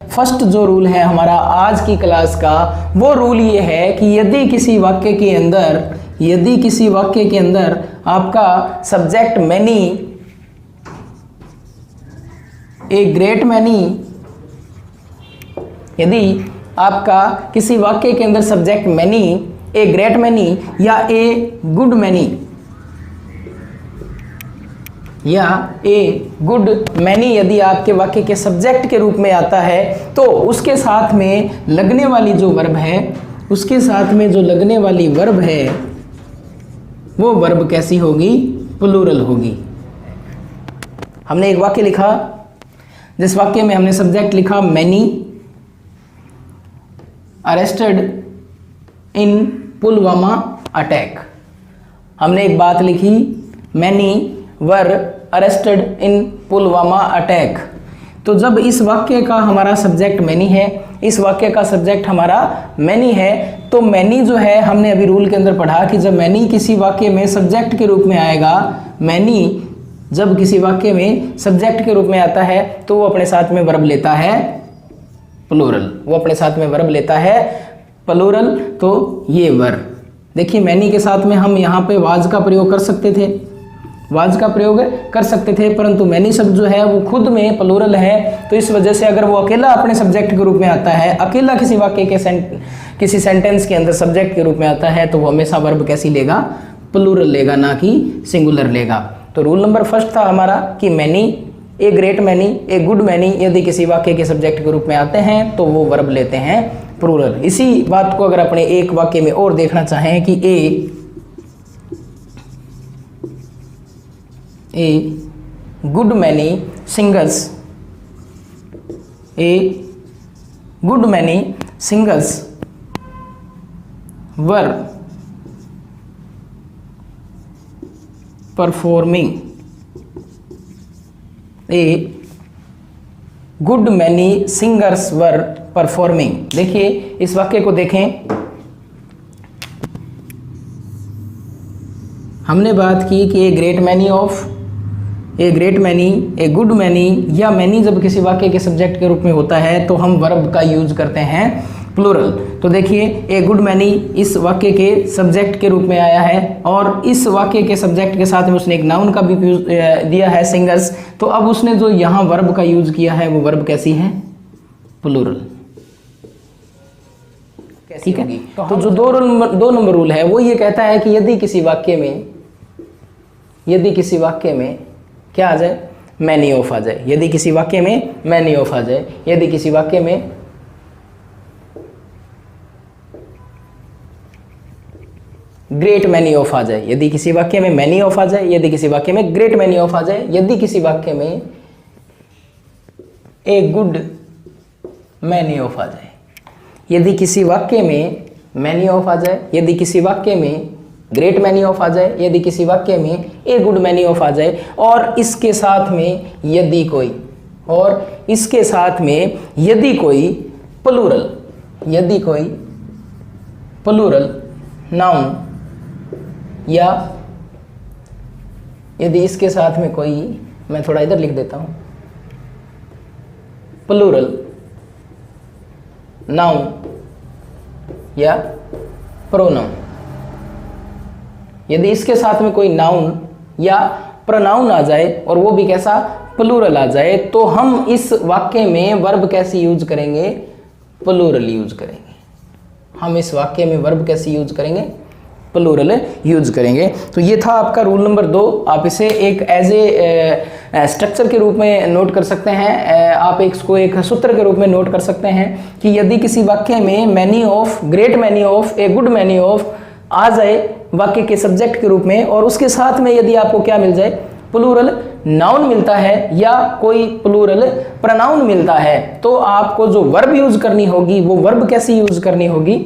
First जो rule है हमारा आज की क्लास का, वो रूल ये है कि यदि किसी वाक्य के अंदर आपका subject many, a great many, यदि आपका किसी वाक्य के अंदर subject many, a great many या ए गुड मैनी या ए गुड मैनी यदि आपके वाक्य के सब्जेक्ट के रूप में आता है, तो उसके साथ में लगने वाली जो वर्ब है, उसके साथ में जो लगने वाली वर्ब है वो वर्ब कैसी होगी? प्लूरल होगी। हमने एक वाक्य लिखा, जिस वाक्य में हमने सब्जेक्ट लिखा many arrested in Pulwama attack. हमने एक बात लिखी, many were arrested in Pulwama attack. तो जब इस वाक्य का हमारा सब्जेक्ट मैनी है, इस वाक्य का सब्जेक्ट हमारा मैनी है, तो मैनी जो है हमने अभी रूल के अंदर पढ़ा कि जब मैनी किसी वाक्य में सब्जेक्ट के रूप में आएगा, मैनी जब किसी वाक्य में सब्जेक्ट के रूप में आता है तो वो अपने साथ में वर्ब लेता है प्लूरल, वो अपने साथ में वर्ब लेता है प्लूरल। तो ये वर्ब देखिए, मैनी के साथ में हम यहाँ पे वाज का प्रयोग कर सकते थे, वाज का प्रयोग कर सकते थे, परंतु मैनी शब्द जो है वो खुद में प्लूरल है, तो इस वजह से अगर वो अकेला अपने सब्जेक्ट के रूप में आता है, अकेला किसी वाक्य के किसी सेंटेंस के अंदर सब्जेक्ट के रूप में आता है, तो वो हमेशा वर्ब कैसी लेगा? प्लूरल लेगा, ना कि सिंगुलर लेगा। तो रूल नंबर फर्स्ट था हमारा कि many, a great many, A good many यदि किसी वाक्य के सब्जेक्ट के रूप में आते हैं तो वो वर्ब लेते हैं प्लूरल। इसी बात को अगर अपने एक वाक्य में और देखना चाहें कि ए गुड मैनी सिंगर्स, ए गुड मैनी सिंगर्स वर परफॉर्मिंग, ए गुड मैनी सिंगर्स वर परफॉर्मिंग। देखिए इस वाक्य को देखें, हमने बात की कि a great many of, a great many, A good many, या मैनी जब किसी वाक्य के सब्जेक्ट के रूप में होता है तो हम वर्ब का यूज करते हैं प्लूरल। तो देखिए ए गुड मैनी इस वाक्य के सब्जेक्ट के रूप में आया है और इस वाक्य के सब्जेक्ट के साथ में उसने एक नाउन का भी दिया है सिंगर्स, तो अब उसने जो यहाँ वर्ब का यूज किया है वो वर्ब कैसी है? प्लूरल। ठीक है, तो जो दो नंबर रूल है वो ये कहता है कि यदि किसी वाक्य में क्या आ जाए? मैनी ऑफ आ जाए। यदि किसी वाक्य में मैनी ऑफ आ जाए, यदि किसी वाक्य में ग्रेट मैनी ऑफ आ जाए, यदि किसी वाक्य में मैनी ऑफ आ जाए, यदि किसी वाक्य में ग्रेट मैनी ऑफ आ जाए, यदि किसी वाक्य में ए गुड मैनी ऑफ आ जाए, यदि किसी वाक्य में मैनी ऑफ आ जाए, यदि किसी वाक्य में ग्रेट मैनी ऑफ आ जाए, यदि किसी वाक्य में ए गुड मैनी ऑफ आ जाए, और इसके साथ में यदि कोई, और इसके साथ में यदि कोई प्लूरल, यदि कोई प्लूरल नाउन, या यदि इसके साथ में कोई, मैं थोड़ा इधर लिख देता हूं, प्लूरल नाउन या प्रोनाउन, यदि इसके साथ में कोई नाउन या प्रोनाउन आ जाए और वो भी कैसा? प्लूरल आ जाए, तो हम इस वाक्य में वर्ब कैसी यूज करेंगे? प्लूरल यूज करेंगे। हम इस वाक्य में वर्ब कैसी यूज करेंगे? प्लूरल यूज करेंगे। तो ये था आपका रूल नंबर 2। आप इसे एक एज ए स्ट्रक्चर के रूप में नोट कर सकते हैं, आप इसको एक सूत्र के रूप में नोट कर सकते हैं कि यदि किसी वाक्य में many of, great many of, a good many of आ जाए वाक्य के सब्जेक्ट के रूप में, और उसके साथ में यदि आपको क्या मिल जाए? प्लूरल नाउन मिलता है या कोई प्लूरल प्रोनाउन मिलता है, तो आपको जो वर्ब यूज करनी होगी वो वर्ब कैसी यूज करनी होगी?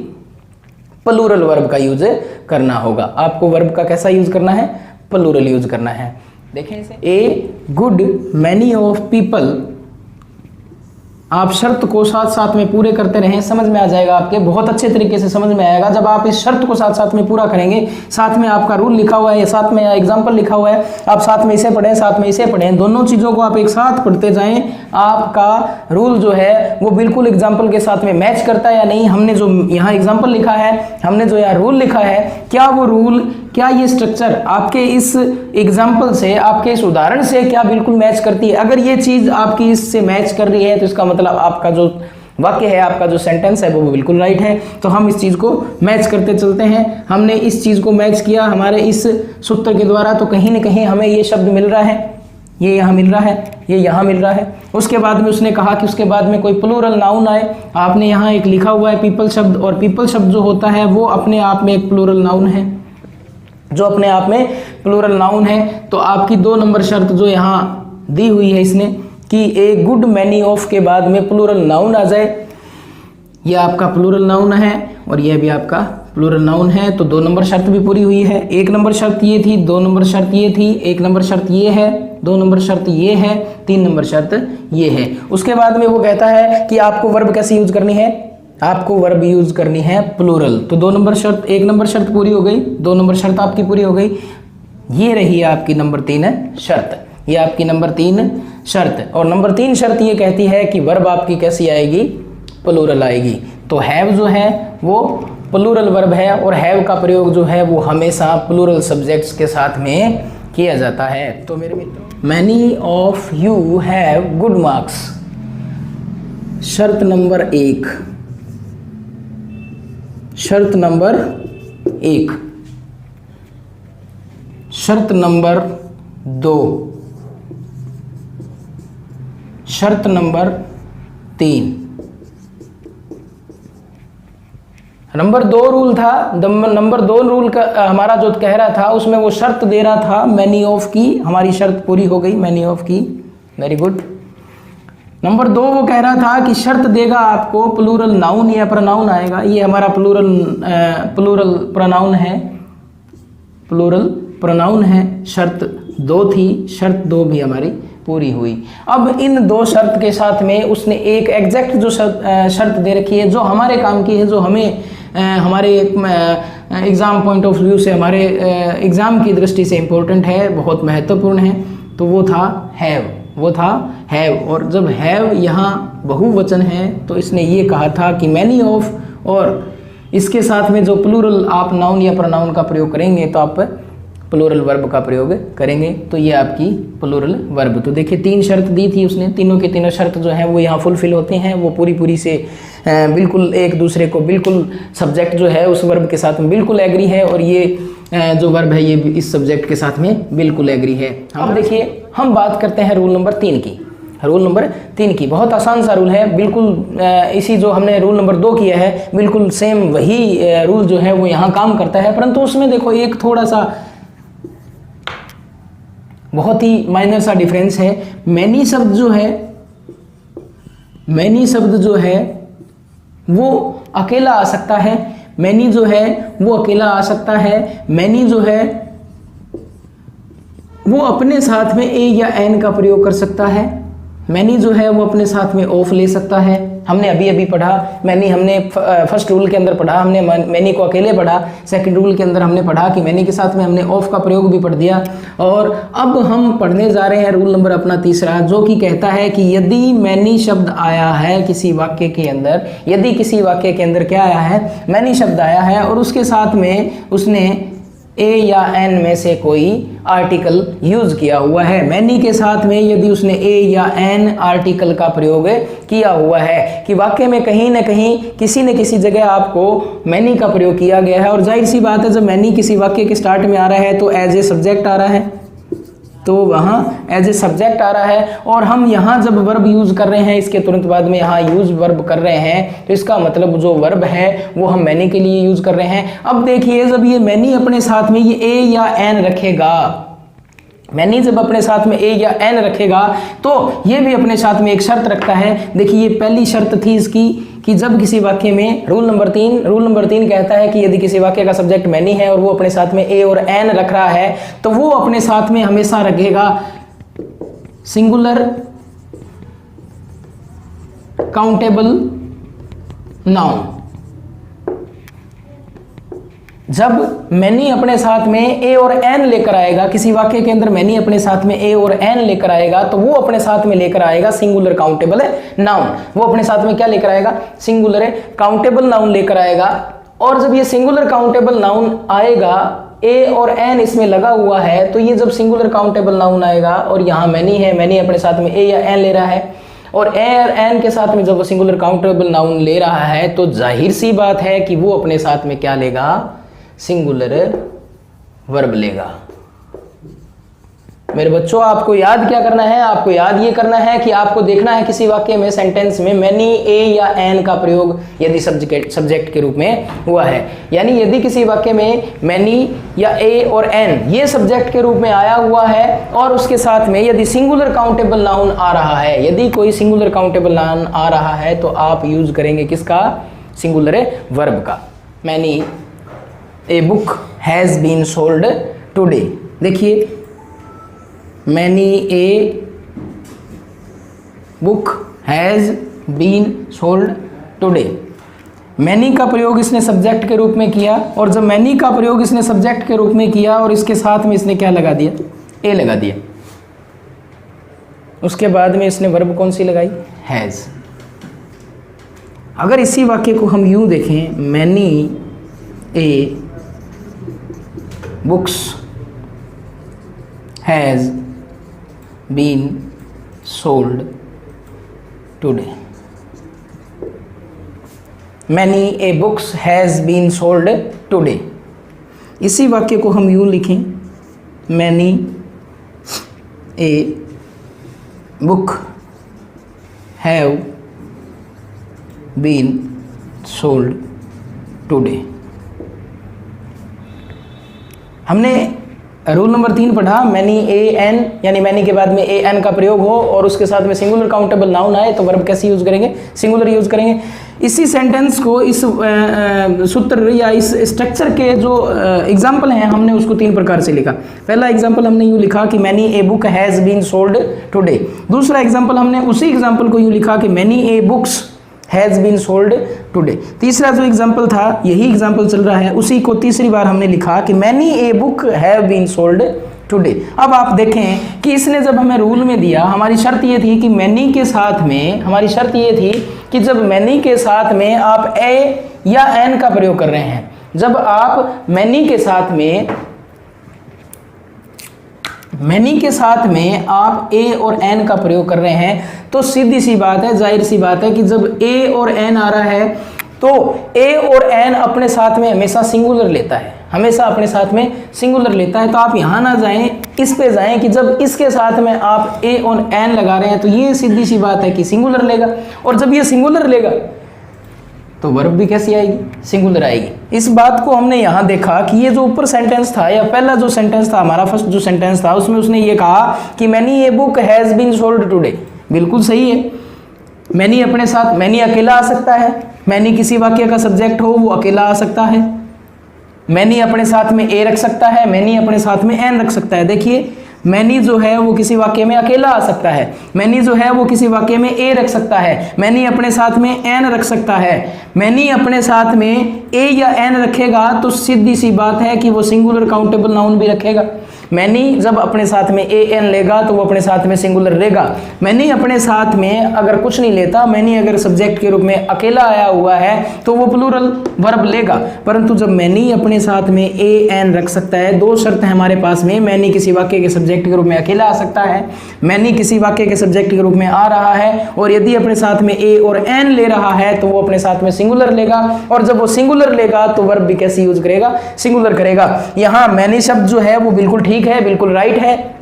प्लूरल वर्ब का यूज करना होगा। आपको वर्ब का कैसा यूज करना है? प्लूरल यूज करना है। देखें इसे, ए गुड मैनी ऑफ पीपल आप शर्त को साथ साथ में पूरे करते रहें, समझ में आ जाएगा आपके, बहुत अच्छे तरीके से समझ में आएगा। जब आप इस शर्त को साथ साथ में पूरा करेंगे, साथ में आपका रूल लिखा हुआ है, साथ में एग्जाम्पल लिखा हुआ है, आप साथ में इसे पढ़ें, साथ में इसे पढ़ें, दोनों चीज़ों को आप एक साथ पढ़ते जाएं, आपका रूल जो है वो बिल्कुल एग्जाम्पल के साथ में मैच करता है या नहीं। हमने जो यहाँ एग्जाम्पल लिखा है, हमने जो यहाँ रूल लिखा है, क्या वो रूल, क्या ये स्ट्रक्चर आपके इस एग्जाम्पल से, आपके इस उदाहरण से क्या बिल्कुल मैच करती है। अगर ये चीज़ आपकी इससे मैच कर रही है तो इसका मतलब आपका जो वाक्य है, आपका जो सेंटेंस है वो बिल्कुल राइट है। तो हम इस चीज़ को मैच करते चलते हैं। हमने इस चीज़ को मैच किया हमारे इस सूत्र के द्वारा, तो कहीं ना कहीं हमें ये शब्द मिल रहा है, ये यहाँ मिल रहा है, ये यहाँ मिल रहा है। उसके बाद में उसने कहा कि उसके बाद में कोई प्लूरल नाउन आए। आपने यहाँ एक लिखा हुआ है पीपल शब्द, और पीपल शब्द जो होता है वो अपने आप में एक प्लूरल नाउन है, जो अपने आप में प्लूरल नाउन है। तो आपकी 2 नंबर शर्त जो यहाँ दी हुई है इसने कि ए गुड मैनी ऑफ के बाद में प्लूरल नाउन आ जाए, ये आपका प्लूरल नाउन है और यह भी आपका प्लूरल नाउन है। तो 2 नंबर शर्त भी पूरी हुई है। 1 नंबर शर्त ये थी, 2 नंबर शर्त ये थी, 1 नंबर शर्त ये है, 2 नंबर शर्त ये है, 3 नंबर शर्त ये है। उसके बाद में वो कहता है कि आपको वर्ब कैसे यूज करनी है, आपको वर्ब यूज करनी है प्लूरल। तो 2 नंबर शर्त, 1 नंबर शर्त पूरी हो गई, 2 नंबर शर्त आपकी पूरी हो गई। ये रही आपकी नंबर 3 शर्त, ये आपकी नंबर 3 शर्त। और नंबर 3 शर्त ये कहती है कि वर्ब आपकी कैसी आएगी, प्लूरल आएगी। तो हैव जो है वो प्लूरल वर्ब है, और हैव का प्रयोग जो है वो हमेशा प्लूरल सब्जेक्ट्स के साथ में किया जाता है। तो मेरे मित्रों, many of you have good marks, शर्त नंबर 1, शर्त नंबर 1। शर्त नंबर 2, शर्त नंबर 3। नंबर 2 रूल था, नंबर 2 रूल का हमारा जो कह रहा था उसमें वो शर्त दे रहा था मैनी ऑफ की, हमारी शर्त पूरी हो गई मैनी ऑफ की, वेरी गुड। नंबर 2 वो कह रहा था कि शर्त देगा आपको प्लूरल नाउन या प्रोनाउन आएगा, ये हमारा प्लूरल प्रोनाउन है, प्लूरल प्रोनाउन है। शर्त 2 थी, शर्त 2 भी हमारी पूरी हुई। अब इन 2 शर्त के साथ में उसने एक एग्जैक्ट जो शर्त दे रखी है, जो हमारे काम की है, जो हमें हमारे एग्ज़ाम पॉइंट ऑफ व्यू से, हमारे एग्ज़ाम की दृष्टि से इम्पोर्टेंट है, बहुत महत्वपूर्ण है। तो वो था हैव, वो था हैव। और जब हैव यहाँ बहुवचन है तो इसने ये कहा था कि मैनी ऑफ, और इसके साथ में जो प्लूरल आप नाउन या प्रोनाउन का प्रयोग करेंगे तो आप प्लूरल वर्ब का प्रयोग करेंगे। तो ये आपकी प्लूरल वर्ब। तो देखिए 3 शर्त दी थी उसने, तीनों के तीनों शर्त जो है वो यहाँ फुलफिल होते हैं, वो पूरी से बिल्कुल एक दूसरे को, बिल्कुल सब्जेक्ट जो है उस वर्ब के साथ में बिल्कुल एग्री है, और ये जो वर्ब है ये इस सब्जेक्ट के साथ में बिल्कुल एग्री है। अब देखिए हम बात करते हैं रूल नंबर 3 की। रूल नंबर 3 की बहुत आसान सा रूल है, बिल्कुल इसी जो हमने रूल नंबर 2 किया है बिल्कुल सेम वही रूल जो है वो यहाँ काम करता है, परंतु उसमें देखो एक थोड़ा सा बहुत ही माइनर सा डिफरेंस है। मैनी शब्द जो है, मैनी शब्द जो है वो अकेला आ सकता है, मैनी जो है वो अकेला आ सकता है। मैनी जो है वो अपने साथ में ए या एन का प्रयोग कर सकता है। मैनी जो है वो अपने साथ में ऑफ ले सकता है। हमने अभी अभी पढ़ा मैनी, हमने फर्स्ट रूल के अंदर पढ़ा, हमने मैनी को अकेले पढ़ा। सेकंड रूल के अंदर हमने पढ़ा कि मैनी के साथ में हमने ऑफ का प्रयोग भी पढ़ दिया। और अब हम पढ़ने जा रहे हैं रूल नंबर अपना 3, जो कि कहता है कि यदि मैनी शब्द आया है किसी वाक्य के अंदर, यदि किसी वाक्य के अंदर क्या आया है, मैनी शब्द आया है, और उसके साथ में उसने ए या एन में से कोई आर्टिकल यूज किया हुआ है, मैनी के साथ में यदि उसने ए या एन आर्टिकल का प्रयोग किया हुआ है, कि वाक्य में कहीं ना कहीं किसी न किसी जगह आपको मैनी का प्रयोग किया गया है। और जाहिर सी बात है जब मैनी किसी वाक्य के स्टार्ट में आ रहा है तो एज ए सब्जेक्ट आ रहा है, तो वहाँ एज ए सब्जेक्ट आ रहा है। और हम यहाँ जब वर्ब यूज़ कर रहे हैं, इसके तुरंत बाद में यहाँ यूज़ वर्ब कर रहे हैं, तो इसका मतलब जो वर्ब है वो हम मैनी के लिए यूज़ कर रहे हैं। अब देखिए जब ये मैनी अपने साथ में ये ए या एन रखेगा, मैनी जब अपने साथ में ए या एन रखेगा तो ये भी अपने साथ में एक शर्त रखता है। देखिए ये पहली शर्त थी इसकी कि जब किसी वाक्य में रूल नंबर 3 कहता है कि यदि किसी वाक्य का सब्जेक्ट मैनी है और वो अपने साथ में ए और एन रख रहा है तो वो अपने साथ में हमेशा रखेगा सिंगुलर काउंटेबल नाउन। जब मैनी अपने साथ में ए और एन लेकर आएगा, किसी वाक्य के अंदर मैनी अपने साथ में ए और एन लेकर आएगा, तो वो अपने साथ में लेकर आएगा सिंगुलर काउंटेबल नाउन। वो अपने साथ में क्या लेकर आएगा? सिंगुलर काउंटेबल नाउन लेकर आएगा। और जब ये सिंगुलर काउंटेबल नाउन आएगा, ए और एन इसमें लगा हुआ है, तो ये जब सिंगुलर काउंटेबल नाउन आएगा और यहाँ मैनी है, मैनी अपने साथ में ए या एन ले रहा है, और ए और एन के साथ में जब वो सिंगुलर काउंटेबल नाउन ले रहा है, तो जाहिर सी बात है कि वो अपने साथ में क्या लेगा? सिंगुलर वर्ब लेगा। मेरे बच्चों, आपको याद क्या करना है? आपको याद ये करना है कि आपको देखना है किसी वाक्य में, सेंटेंस में मैनी, ए या एन का प्रयोग यदि सब्जेक्ट के रूप में हुआ है, यानी यदि किसी वाक्य में मैनी या ए और एन ये सब्जेक्ट के रूप में आया हुआ है और उसके साथ में यदि सिंगुलर काउंटेबल नाउन आ रहा है, यदि कोई सिंगुलर काउंटेबल नाउन आ रहा है, तो आप यूज करेंगे किसका? सिंगुलर वर्ब का। Many a book has been sold today. देखिए, many a book has been sold today. Many का प्रयोग इसने सब्जेक्ट के रूप में किया, और जब मैनी का प्रयोग इसने सब्जेक्ट के रूप में किया और इसके साथ में इसने क्या लगा दिया? ए लगा दिया। उसके बाद में इसने वर्ब कौन सी लगाई? हैज़। अगर इसी वाक्य को हम यूं देखें, many a books has been sold today. Many a books has been sold today. इसी वाक्य को हम यूं लिखें, many a book have been sold today. हमने रूल नंबर 3 पढ़ा, मैनी ए एन, यानी मैनी के बाद में ए एन का प्रयोग हो और उसके साथ में सिंगुलर काउंटेबल नाउन आए, तो वर्ब कैसे यूज करेंगे? सिंगुलर यूज करेंगे। इसी सेंटेंस को, इस सूत्र या इस स्ट्रक्चर के जो एग्जाम्पल हैं, हमने उसको 3 प्रकार से लिखा। पहला एग्जाम्पल हमने यूँ लिखा कि many a book has been sold today. दूसरा एग्जाम्पल हमने उसी एग्जाम्पल को यूँ लिखा कि many a books has been sold today. तीसरा जो एग्जाम्पल था, यही एग्जाम्पल चल रहा है, उसी को तीसरी बार हमने लिखा कि many a book have been sold today. अब आप देखें कि इसने जब हमें रूल में दिया, हमारी शर्त ये थी कि मैनी के साथ में, हमारी शर्त ये थी कि जब मैनी के साथ में आप ए या एन का प्रयोग कर रहे हैं, जब आप मैनी के साथ में आप ए और एन का प्रयोग कर रहे हैं, तो सीधी सी बात है, जाहिर सी बात है कि जब ए और एन आ रहा है, तो ए और एन अपने साथ में हमेशा सिंगुलर लेता है, हमेशा अपने साथ में सिंगुलर लेता है। तो आप यहाँ ना जाएं, इस पे जाएं कि जब इसके साथ में आप ए और एन लगा रहे हैं, तो ये सीधी सी बात है कि सिंगुलर लेगा, और जब ये सिंगुलर लेगा तो वर्ब भी कैसी आएगी? सिंगुलर आएगी। इस बात को हमने यहाँ देखा कि ये जो ऊपर सेंटेंस था, या पहला जो सेंटेंस था हमारा, फर्स्ट जो सेंटेंस था, उसमें उसने ये कहा कि many a book has been sold today. बिल्कुल सही है। मैनी अपने साथ, मैनी अकेला आ सकता है, मैनी किसी वाक्य का सब्जेक्ट हो वो अकेला आ सकता है, मैनी अपने साथ में ए रख सकता है, मैनी अपने साथ में एन रख सकता है। देखिए, मैनी जो है वो किसी वाक्य में अकेला आ सकता है, मैनी जो है वो किसी वाक्य में ए रख सकता है, मैनी अपने साथ में एन रख सकता है। मैनी अपने साथ में ए या एन रखेगा तो सीधी सी बात है कि वो सिंगुलर काउंटेबल नाउन भी रखेगा। मैनी जब अपने साथ में ए एन लेगा तो वो अपने साथ में सिंगुलर लेगा। मैनी अपने साथ में अगर कुछ नहीं लेता, मैनी अगर सब्जेक्ट के रूप में अकेला आया हुआ है, तो वो प्लूरल वर्ब लेगा। परंतु जब मैनी अपने साथ में ए एन रख सकता है, 2 शर्त है हमारे पास में, मैनी किसी वाक्य के सब्जेक्ट के रूप में अकेला आ सकता है, मैनी किसी वाक्य के सब्जेक्ट के रूप में आ रहा है, और यदि अपने साथ में ए और एन ले रहा है तो वो अपने साथ में सिंगुलर लेगा, और जब वो सिंगुलर लेगा तो वर्ब भी कैसे यूज करेगा? सिंगुलर करेगा। यहाँ मैनी शब्द जो है वो बिल्कुल ठीक है, बिल्कुल राइट है।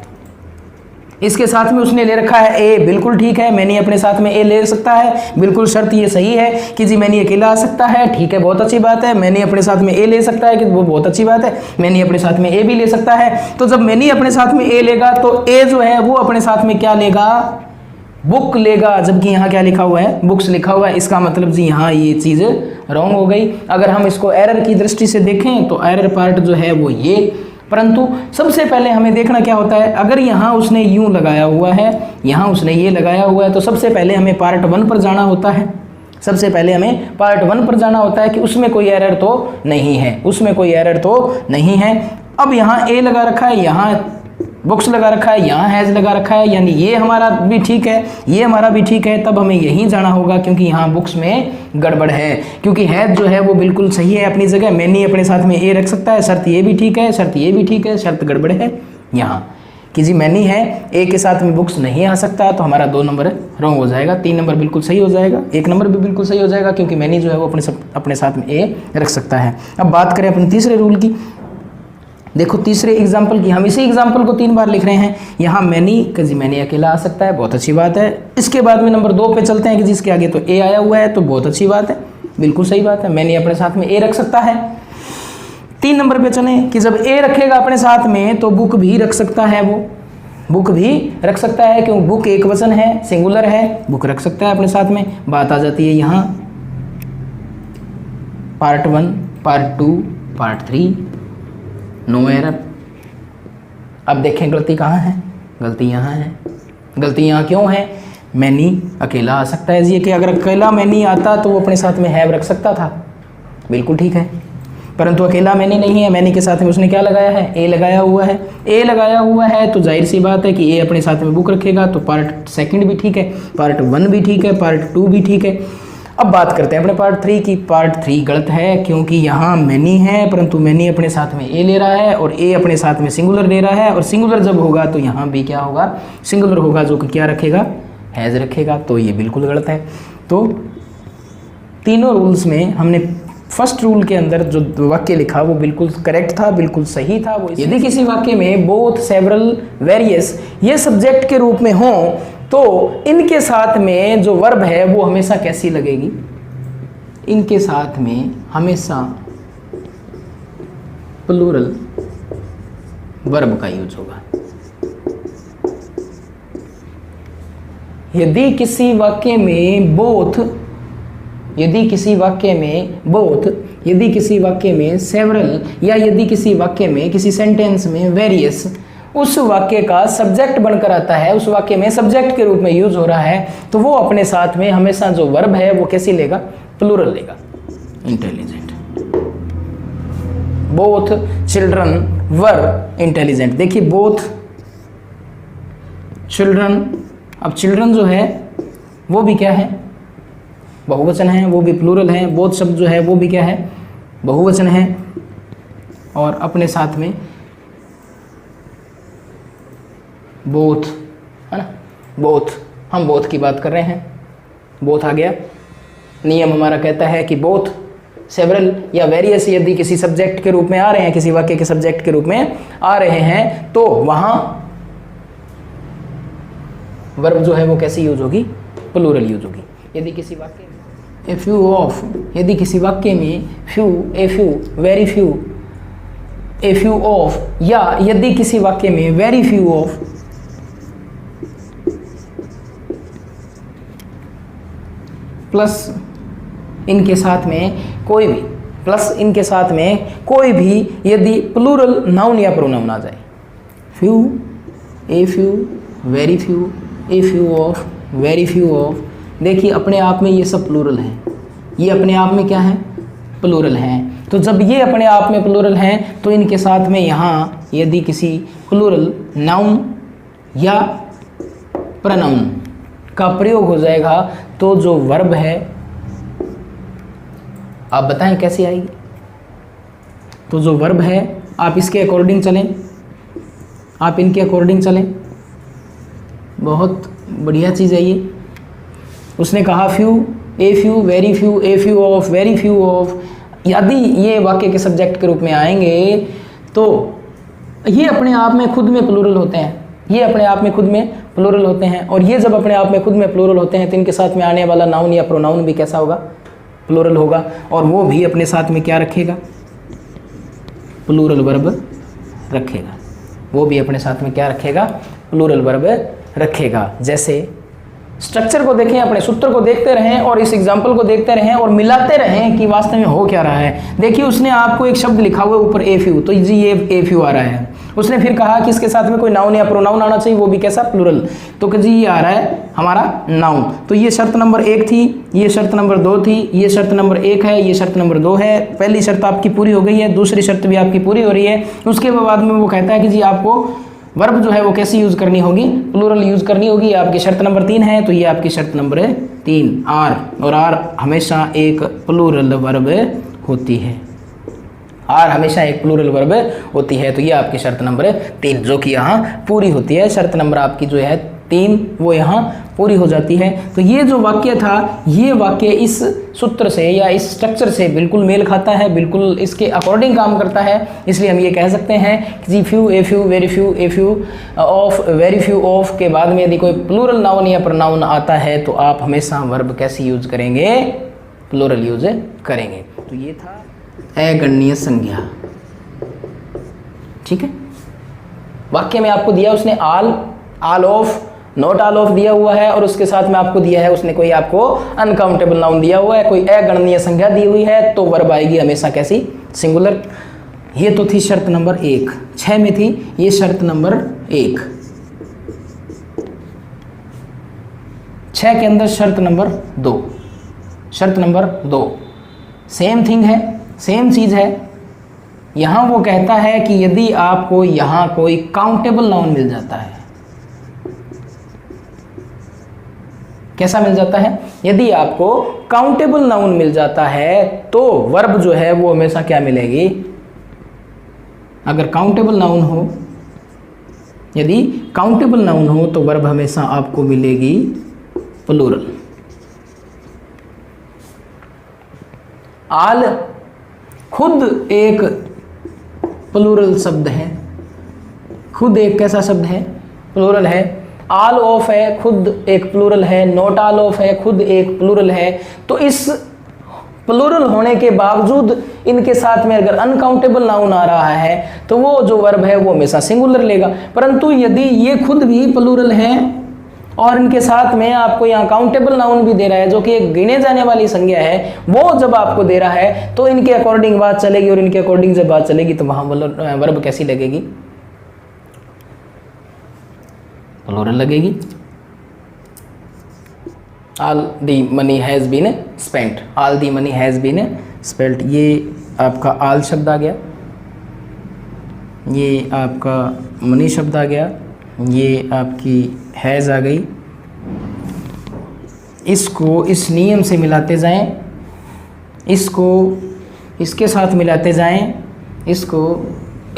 इसके साथ में उसने ले रखा है ए, बिल्कुल ठीक है, मैनी अपने साथ में ए ले सकता है, बिल्कुल शर्त ये सही है कि जी मैनी अकेला आ सकता है, ठीक है, बहुत अच्छी बात है। मैनी अपने साथ में ए ले सकता है कि वो बहुत अच्छी बात है, मैनी अपने साथ में ए भी ले सकता है। तो जब मैनी अपने साथ में ए लेगा तो ए जो है वो अपने साथ में क्या लेगा? बुक लेगा, जबकि यहाँ क्या लिखा हुआ है? बुक्स लिखा हुआ है। इसका मतलब जी यहाँ ये चीज़ रॉन्ग हो गई। अगर हम इसको एरर की दृष्टि से देखें तो एरर पार्ट जो है वो ये, परंतु सबसे पहले हमें देखना क्या होता है, अगर यहाँ उसने यूं लगाया हुआ है, यहाँ उसने ये लगाया हुआ है, तो सबसे पहले हमें पार्ट 1 पर जाना होता है। सबसे पहले हमें पार्ट 1 पर जाना होता है कि उसमें कोई एरर तो नहीं है, उसमें कोई एरर तो नहीं है। अब यहाँ ए लगा रखा है, यहाँ बुक्स लगा रखा है, यहाँ हैज़ लगा रखा है, यानी ये हमारा भी ठीक है, ये हमारा भी ठीक है, तब हमें यहीं जाना होगा क्योंकि यहाँ बुक्स में गड़बड़ है। क्योंकि हैज़ जो है वो बिल्कुल सही है अपनी जगह, मैनी अपने साथ में ए रख सकता है, शर्त ये भी ठीक है, शर्त ये भी ठीक है, शर्त गड़बड़ है यहाँ कि जी मैनी है, ए के साथ में बुक्स नहीं आ सकता, तो हमारा 2 नंबर रॉन्ग हो जाएगा, 3 नंबर बिल्कुल सही हो जाएगा, 1 नंबर भी बिल्कुल सही हो जाएगा क्योंकि मैनी जो है वो अपने साथ में ए रख सकता है। अब बात करें अपने तीसरे रूल की। देखो तीसरे एग्जाम्पल की, हम इसी एग्जाम्पल को 3 बार लिख रहे हैं। यहाँ मैनी कि जी मैनी अकेला आ सकता है, बहुत अच्छी बात है। इसके बाद में नंबर 2 पे चलते हैं कि जिसके आगे तो ए आया हुआ है, तो बहुत अच्छी बात है, बिल्कुल सही बात है, मैनी अपने साथ में ए रख सकता है। 3 नंबर पे चलें कि जब ए रखेगा अपने साथ में तो बुक भी रख सकता है, वो बुक भी रख सकता है, क्योंकि बुक एक वचन है, सिंगुलर है, बुक रख सकता है अपने साथ में। बात आ जाती है यहाँ part 1, part 2, part 3, no error. अब देखें गलती कहाँ है, गलती यहाँ है। गलती यहाँ क्यों है, मैनी अकेला आ सकता है जी, कि अगर अकेला मैनी आता तो वो अपने साथ में हैव रख सकता था, बिल्कुल ठीक है, परंतु अकेला मैनी नहीं है, मैनी के साथ में उसने क्या लगाया है, ए लगाया हुआ है। ए लगाया हुआ है तो जाहिर सी बात है कि ए अपने साथ में बुक रखेगा, तो पार्ट 2 भी ठीक है, पार्ट 1 भी ठीक है, पार्ट 2 भी ठीक है। अब बात करते हैं अपने पार्ट 3 की। पार्ट 3 गलत है क्योंकि यहाँ मैनी है, परंतु मैनी अपने साथ में ए ले रहा है और ए अपने साथ में सिंगुलर ले रहा है, और सिंगुलर जब होगा तो यहाँ भी क्या होगा, सिंगुलर होगा, जो कि क्या रखेगा, हैज़ रखेगा, तो ये बिल्कुल गलत है। तो तीनों रूल्स में हमने फर्स्ट रूल के अंदर जो वाक्य लिखा वो बिल्कुल करेक्ट था, बिल्कुल सही था। वो यदि किसी वाक्य में बोथ, सेवरल, वेरियस ये सब्जेक्ट के रूप में हों तो इनके साथ में जो वर्ब है वो हमेशा कैसी लगेगी, इनके साथ में हमेशा प्लूरल वर्ब का यूज होगा। यदि किसी वाक्य में बोथ, यदि किसी वाक्य में बोथ, यदि किसी वाक्य में सेवरल, या यदि किसी वाक्य में, किसी सेंटेंस में वेरियस उस वाक्य का सब्जेक्ट बनकर आता है, उस वाक्य में सब्जेक्ट के रूप में यूज हो रहा है, तो वो अपने साथ में हमेशा जो वर्ब है वो कैसी लेगा, प्लूरल लेगा, intelligent. Both children were intelligent. देखिए बोथ चिल्ड्रन, अब चिल्ड्रन जो है वो भी क्या है, बहुवचन है, वो भी प्लूरल है। बोथ शब्द जो है वो भी क्या है, बहुवचन है, और अपने साथ में बोथ है ना, बोथ, हम बोथ की बात कर रहे हैं, बोथ आ गया। नियम हमारा कहता है कि बोथ, सेवरल या वेरियस यदि किसी सब्जेक्ट के रूप में आ रहे हैं, किसी वाक्य के सब्जेक्ट के रूप में आ रहे हैं, तो वहां वर्ब जो है वो कैसी यूज होगी, प्लूरल यूज होगी। यदि किसी वाक्य में ए फ्यू ऑफ, यदि किसी वाक्य में few, a few, very few, a few of, या यदि किसी वाक्य में वेरी फ्यू ऑफ, प्लस इनके साथ में कोई भी, प्लस इनके साथ में कोई भी यदि प्लूरल नाउन या प्रोनाउन आ जाए, few, a few, very few, a few of, very few of, देखिए अपने आप में ये सब प्लूरल हैं, ये अपने आप में क्या है, प्लूरल हैं। तो जब ये अपने आप में प्लूरल हैं तो इनके साथ में यहाँ यदि किसी प्लूरल नाउन या प्रोनाउन का प्रयोग हो जाएगा तो जो वर्ब है, आप बताएं कैसी आएगी। तो जो वर्ब है आप इसके अकॉर्डिंग चलें, आप इनके अकॉर्डिंग चलें, बहुत बढ़िया चीज़ है ये। उसने कहा few, a few, very few, a few of, very few of, यदि ये वाक्य के सब्जेक्ट के रूप में आएंगे तो ये अपने आप में खुद में प्लूरल होते हैं, ये अपने आप में खुद में प्लूरल होते हैं, और ये जब अपने आप में खुद में प्लूरल होते हैं तो इनके साथ में आने वाला नाउन या प्रोनाउन भी कैसा होगा, प्लूरल होगा, और वो भी अपने साथ में क्या रखेगा, प्लूरल वर्ब रखेगा, वो भी अपने साथ में क्या रखेगा, प्लूरल वर्ब रखेगा। जैसे स्ट्रक्चर को देखें, अपने सूत्र को देखते रहें और इस एग्जाम्पल को देखते रहें और मिलाते रहें कि वास्तव में हो क्या रहा है। देखिए उसने आपको एक शब्द लिखा हुआ है ऊपर ए फ्यू, तो जी ये ए फ्यू आ रहा है। उसने फिर कहा कि इसके साथ में कोई नाउन या प्रोनाउन आना चाहिए, वो भी कैसा, प्लूरल, तो कि जी ये आ रहा है हमारा नाउन। तो ये शर्त नंबर 1 थी, ये शर्त नंबर 2 थी, ये शर्त नंबर 1 है, ये शर्त नंबर 2 है। पहली शर्त आपकी पूरी हो गई है, दूसरी शर्त भी आपकी पूरी हो रही है। उसके बाद में वो कहता है कि जी आपको वर्ब जो है वो कैसी यूज़ करनी होगी, प्लूरल यूज़ करनी होगी। आपकी शर्त नंबर 3 है, तो ये आपकी शर्त नंबर 3 आर, और आर हमेशा एक प्लूरल वर्ब होती है, आर हमेशा एक प्लूरल वर्ब होती है। तो ये आपकी शर्त नंबर 3 जो कि यहाँ पूरी होती है। शर्त नंबर आपकी जो है 3 वो यहाँ पूरी हो जाती है। तो ये जो वाक्य था, ये वाक्य इस सूत्र से या इस स्ट्रक्चर से बिल्कुल मेल खाता है, बिल्कुल इसके अकॉर्डिंग काम करता है। इसलिए हम ये कह सकते हैं कि जी few, a few, very few, a few of, very few of के बाद में यदि कोई प्लूरल नाउन या प्रोनाउन आता है तो आप हमेशा वर्ब कैसे यूज करेंगे, प्लूरल यूज करेंगे। तो ये था अगणनीय संज्ञा। ठीक है, वाक्य में आपको दिया उसने all of, not all of दिया हुआ है, और उसके साथ में आपको दिया है उसने कोई आपको अनकाउंटेबल नाउन दिया हुआ है, कोई अगणनीय संज्ञा दी हुई है, तो वर्ब आएगी हमेशा कैसी, सिंगुलर। ये तो थी शर्त नंबर 1, 6 में थी ये शर्त नंबर 1। 6 के अंदर शर्त नंबर 2, शर्त नंबर 2 सेम थिंग है, सेम चीज है। यहां वो कहता है कि यदि आपको यहां कोई काउंटेबल नाउन मिल जाता है, कैसा मिल जाता है, यदि आपको काउंटेबल नाउन मिल जाता है तो वर्ब जो है वो हमेशा क्या मिलेगी, अगर काउंटेबल नाउन हो, यदि काउंटेबल नाउन हो तो वर्ब हमेशा आपको मिलेगी प्लूरल। आल खुद एक प्लूरल शब्द है, खुद एक कैसा शब्द है, प्लूरल है। ऑल ऑफ है, खुद एक प्लूरल है। नॉट ऑल ऑफ है, खुद एक प्लूरल है। तो इस प्लूरल होने के बावजूद इनके साथ में अगर अनकाउंटेबल नाउन आ रहा है तो वो जो वर्ब है वो हमेशा सिंगुलर लेगा। परंतु यदि ये खुद भी प्लूरल है और इनके साथ में आपको यहाँ काउंटेबल नाउन भी दे रहा है जो कि एक गिने जाने वाली संज्ञा है, वो जब आपको दे रहा है तो इनके अकॉर्डिंग बात चलेगी, और इनके अकॉर्डिंग जब बात चलेगी तो वहां वर्ब कैसी लगेगी, प्लूरल लगेगी। All the money has been spent, all the money has been spent, ये आपका ऑल शब्द आ गया, ये आपका मनी शब्द आ गया, ये आपकी हैज़ आ गई। इसको इस नियम से मिलाते जाएं, इसको इसके साथ मिलाते जाएं, इसको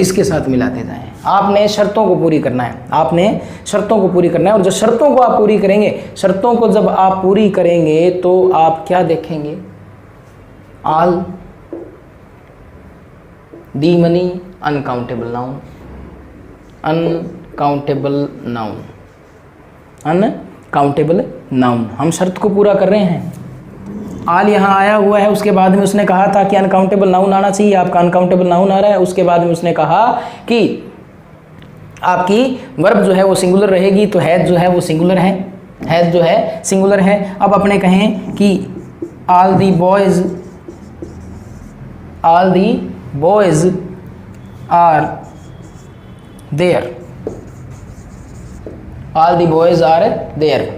इसके साथ मिलाते जाएं। आपने शर्तों को पूरी करना है, आपने शर्तों को पूरी करना है, और जो शर्तों को आप पूरी करेंगे, शर्तों को जब आप पूरी करेंगे तो आप क्या देखेंगे, all the money uncountable noun, uncountable noun, uncountable noun. हम शर्त को पूरा कर रहे हैं। आल यहाँ आया हुआ है, उसके बाद में उसने कहा था कि अनकाउंटेबल नाउन आना चाहिए, आपका अनकाउंटेबल नाउन आ रहा है। उसके बाद में उसने कहा कि आपकी वर्ब जो है वो सिंगुलर रहेगी, तो हैज जो है वो सिंगुलर है, हैज जो है सिंगुलर है। अब अपने कहें कि all the boys, all the boys are there, all the boys are there,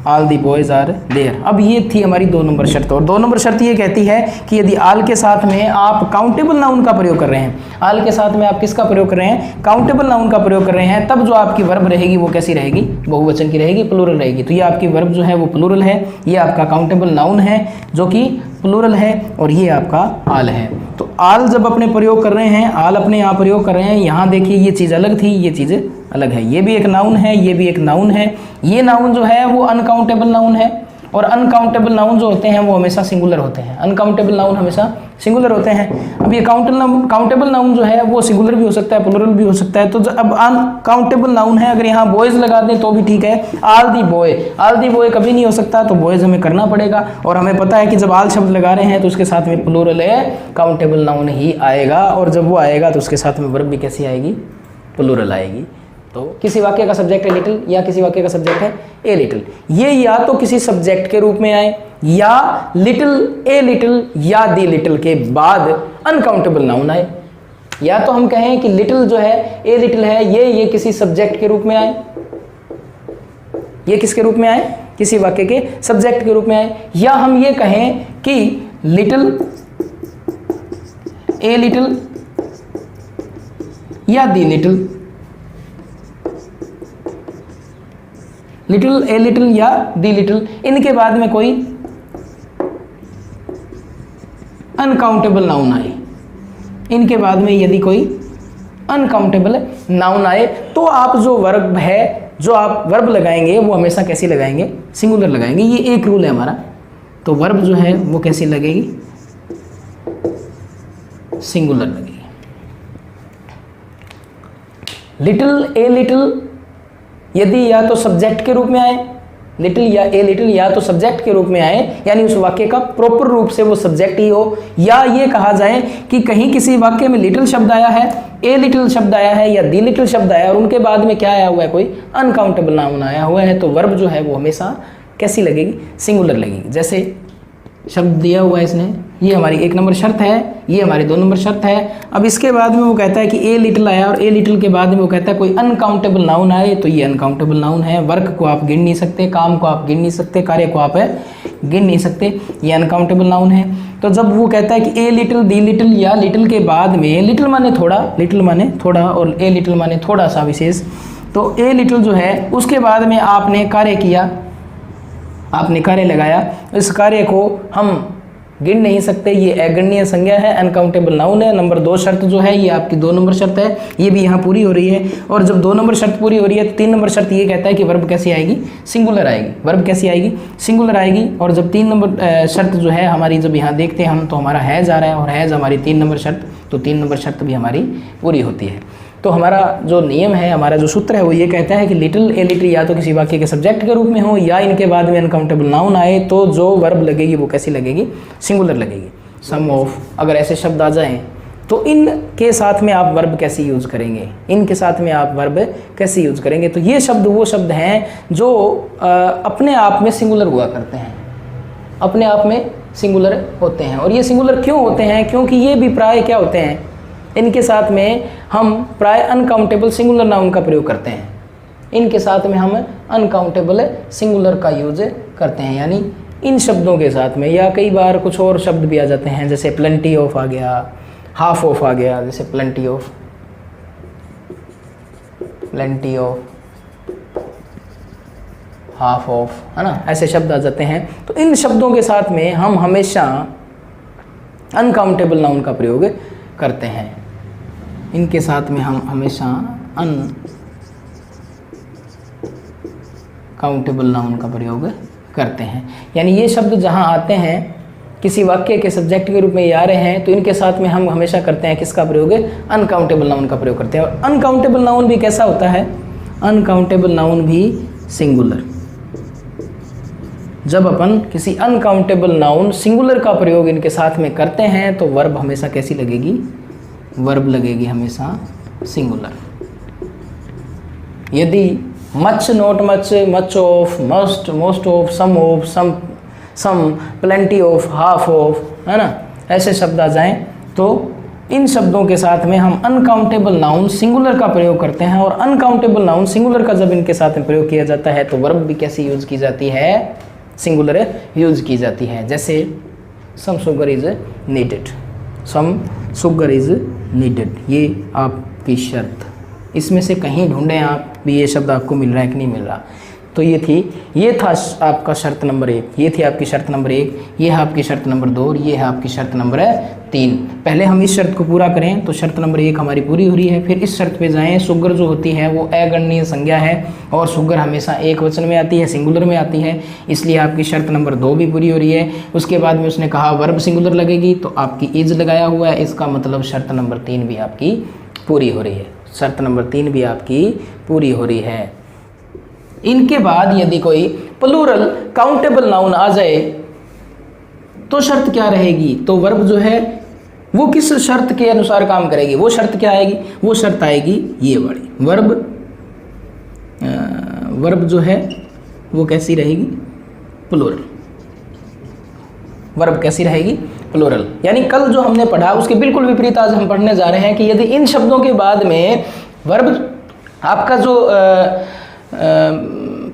all the boys are there. अब ये थी हमारी 2 नंबर शर्त, और 2 नंबर शर्त ये कहती है कि यदि ऑल के साथ में आप काउंटेबल नाउन का प्रयोग कर रहे हैं, ऑल के साथ में आप किसका प्रयोग कर रहे हैं, काउंटेबल नाउन का प्रयोग कर रहे हैं, तब जो आपकी वर्ब रहेगी वो कैसी रहेगी, बहुवचन की रहेगी, प्लूरल रहेगी। तो ये आपकी वर्ब जो है वो प्लूरल है, ये आपका काउंटेबल नाउन है जो कि प्लूरल है, और ये आपका आल है। तो आल जब अपने प्रयोग कर रहे हैं, आल अपने यहाँ प्रयोग कर रहे हैं, यहाँ देखिए ये चीज़ अलग थी, ये चीज़ अलग है, ये भी एक नाउन है, ये भी एक नाउन है। ये नाउन जो है वो अनकाउंटेबल नाउन है, और अनकाउंटेबल नाउन जो होते हैं वो हमेशा सिंगुलर होते हैं, अनकाउंटेबल नाउन हमेशा सिंगुलर होते हैं। अब ये काउंटेबल नाउन जो है वो सिंगुलर भी हो सकता है, प्लूरल भी हो सकता है। तो अब अनकाउंटेबल नाउन है, अगर यहाँ बॉयज लगा दें तो भी ठीक है। All the boy, all the boy कभी नहीं हो सकता, तो बॉयज हमें करना पड़ेगा, और हमें पता है कि जब ऑल शब्द लगा रहे हैं तो उसके साथ में प्लूरल है, काउंटेबल नाउन ही आएगा, और जब वो आएगा तो उसके साथ में वर्ब भी कैसी आएगी, प्लूरल आएगी। तो किसी वाक्य का सब्जेक्ट है लिटिल या किसी वाक्य का सब्जेक्ट है ए लिटिल, ये या तो किसी सब्जेक्ट के रूप में आए या लिटिल, ए लिटिल या दी लिटिल के बाद अनकाउंटेबल नाउन आए। या तो हम कहें कि लिटिल जो है, ए लिटिल है, ये किसी सब्जेक्ट के रूप में आए, ये किसके रूप में आए, किसी वाक्य के सब्जेक्ट के रूप में आए। या हम ये कहें कि लिटिल, ए लिटिल या दी लिटिल, लिटिल, ए लिटिल या दी लिटिल, इनके बाद में कोई अनकाउंटेबल नाउन आए, इनके बाद में यदि कोई अनकाउंटेबल नाउन आए तो आप जो वर्ब है, जो आप वर्ब लगाएंगे वो हमेशा कैसी लगाएंगे, सिंगुलर लगाएंगे। ये एक रूल है हमारा। तो वर्ब जो है वो कैसी लगेगी, सिंगुलर लगेगी। लिटिल, ए लिटिल यदि या तो सब्जेक्ट के रूप में आए, लिटिल या ए लिटिल या तो सब्जेक्ट के रूप में आए, यानी उस वाक्य का प्रॉपर रूप से वो सब्जेक्ट ही हो, या ये कहा जाए कि कहीं किसी वाक्य में लिटिल शब्द आया है, ए लिटिल शब्द आया है या दी लिटिल शब्द आया है और उनके बाद में क्या आया हुआ है, कोई अनकाउंटेबल नाउन आया हुआ है, तो वर्ब जो है वो हमेशा कैसी लगेगी, सिंगुलर लगेगी। जैसे शब्द दिया हुआ है इसने, ये हमारी 1 नंबर शर्त है, ये हमारी 2 नंबर शर्त है। अब इसके बाद में वो कहता है कि ए लिटिल आया और ए लिटिल के बाद में वो कहता है कोई अनकाउंटेबल नाउन आए, तो ये अनकाउंटेबल नाउन है। वर्क को आप गिन नहीं सकते, काम को आप गिन नहीं सकते, कार्य को आप गिन नहीं सकते, ये अनकाउंटेबल नाउन है। तो जब वो कहता है कि ए लिटिल, दी लिटिल या लिटिल के बाद में, लिटिल माने थोड़ा, लिटिल माने थोड़ा और ए लिटिल माने थोड़ा सा विशेष, तो ए लिटिल जो है उसके बाद में आपने कार्य किया, आपने कार्य लगाया, इस कार्य को हम गिन नहीं सकते, ये अगण्य संज्ञा है, अनकाउंटेबल नाउन है। नंबर 2 शर्त जो है ये आपकी 2 नंबर शर्त है, ये भी यहाँ पूरी हो रही है। और जब 2 नंबर शर्त पूरी हो रही है तो 3 नंबर शर्त ये कहता है कि वर्ब कैसी आएगी, सिंगुलर आएगी। वर्ब कैसी आएगी, सिंगुलर आएगी। और जब 3 नंबर शर्त जो है हमारी, जब यहाँ देखते हैं हम, तो हमारा हैज़ आ रहा है और हैज़ हमारी 3 नंबर शर्त, तो 3 नंबर शर्त भी हमारी पूरी होती है। तो हमारा जो नियम है, हमारा जो सूत्र है वो ये कहता है कि लिटिल, ए लिटिल या तो किसी वाक्य के सब्जेक्ट के रूप में हो या इनके बाद में अनकाउंटेबल नाउन आए, तो जो वर्ब लगेगी वो कैसी लगेगी, सिंगुलर लगेगी। सम ऑफ, अगर ऐसे शब्द आ जाएं तो इनके साथ में आप वर्ब कैसे यूज़ करेंगे, इनके साथ में आप वर्ब कैसे यूज़ करेंगे। तो ये शब्द वो शब्द हैं जो अपने आप में सिंगुलर हुआ करते हैं, अपने आप में सिंगुलर होते हैं। और ये सिंगुलर क्यों होते हैं, क्योंकि ये भी प्राय क्या होते हैं, इनके साथ में हम प्राय अनकाउंटेबल सिंगुलर नाउन का प्रयोग करते हैं, इनके साथ में हम अनकाउंटेबल सिंगुलर का यूज करते हैं, यानी इन शब्दों के साथ में। या कई बार कुछ और शब्द भी आ जाते हैं, जैसे प्लेंटी ऑफ आ गया, हाफ ऑफ आ गया, जैसे plenty of, plenty of, half of, है ना, ऐसे शब्द आ जाते हैं। तो इन शब्दों के साथ में हम हमेशा अनकाउंटेबल नाउन का प्रयोग करते हैं, इनके साथ में हम हमेशा अनकाउंटेबल नाउन का प्रयोग करते हैं। यानी ये शब्द जहाँ आते हैं किसी वाक्य के सब्जेक्ट के रूप में ये आ रहे हैं, तो इनके साथ में हम हमेशा करते हैं किसका प्रयोग, अनकाउंटेबल नाउन का प्रयोग करते हैं। और अनकाउंटेबल नाउन भी कैसा होता है, अनकाउंटेबल नाउन भी सिंगुलर। जब अपन किसी अनकाउंटेबल नाउन सिंगुलर का प्रयोग इनके साथ में करते हैं तो वर्ब हमेशा कैसी लगेगी, वर्ब लगेगी हमेशा सिंगुलर। यदि much, not much, much of, must, most of, some of, some, plenty of, half of, है ना, ऐसे शब्द आ जाएं तो इन शब्दों के साथ में हम अनकाउंटेबल नाउन सिंगुलर का प्रयोग करते हैं। और अनकाउंटेबल नाउन सिंगुलर का जब इनके साथ में प्रयोग किया जाता है तो वर्ब भी कैसी यूज की जाती है, सिंगुलर यूज की जाती है। जैसे some sugar is needed, some sugar is needed, ये आपकी शर्त, इसमें से कहीं ढूंढें आप भी ये शब्द आपको मिल रहा है कि नहीं मिल रहा। तो ये था आपका शर्त नंबर 1, ये थी आपकी शर्त नंबर 1, ये है आपकी शर्त नंबर 2 और ये है आपकी शर्त नंबर 3। पहले हम इस शर्त को पूरा करें तो शर्त नंबर 1 हमारी पूरी हो रही है। फिर इस शर्त पे जाएं, शुगर जो होती है वो अगणनीय संज्ञा है और शुगर हमेशा एक वचन में आती है, सिंगुलर में आती है, इसलिए आपकी शर्त नंबर 2 भी पूरी हो रही है। उसके बाद में उसने कहा वर्ब सिंगुलर लगेगी तो आपकी इज लगाया हुआ है, इसका मतलब शर्त नंबर 3 भी आपकी पूरी हो रही है, शर्त नंबर 3 भी आपकी पूरी हो रही है। इनके बाद यदि कोई प्लूरल काउंटेबल नाउन आ जाए तो शर्त क्या रहेगी, तो वर्ब जो है वो किस शर्त के अनुसार काम करेगी, वो शर्त क्या आएगी, वो शर्त आएगी ये वाली, वर्ब वर्ब जो है वो कैसी रहेगी? प्लूरल। वर्ब कैसी रहेगी? प्लूरल। यानी कल जो हमने पढ़ा उसके बिल्कुल विपरीत आज हम पढ़ने जा रहे हैं कि यदि इन शब्दों के बाद में वर्ब आपका जो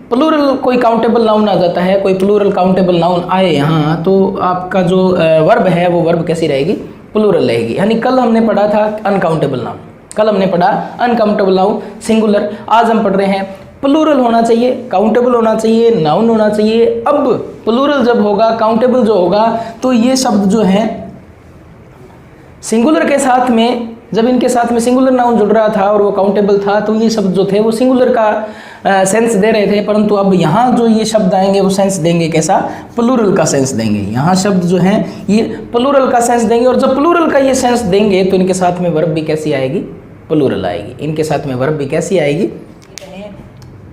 प्लूरल कोई काउंटेबल नाउन आ जाता है, कोई प्लूरल काउंटेबल नाउन आए यहाँ, तो आपका जो वर्ब है वो वर्ब कैसी रहेगी? प्लूरल रहेगी। यानी कल हमने पढ़ा था अनकाउंटेबल नाउन, कल हमने पढ़ा अनकाउंटेबल नाउन सिंगुलर, आज हम पढ़ रहे हैं प्लूरल होना चाहिए, काउंटेबल होना चाहिए, नाउन होना चाहिए। अब प्लूरल जब होगा, काउंटेबल जो होगा, तो ये शब्द जो है सिंगुलर के साथ में, जब इनके साथ में सिंगुलर नाउन जुड़ रहा था और वो काउंटेबल था, तो ये शब्द जो थे वो सिंगुलर का सेंस दे रहे थे, परंतु अब यहाँ जो ये शब्द आएंगे वो सेंस देंगे कैसा? प्लूरल का सेंस देंगे। यहाँ शब्द जो हैं ये प्लूरल का सेंस देंगे, और जब प्लूरल का ये सेंस देंगे तो इनके साथ में वर्ब भी कैसी आएगी? प्लूरल आएगी। इनके साथ में वर्ब भी कैसी आएगी?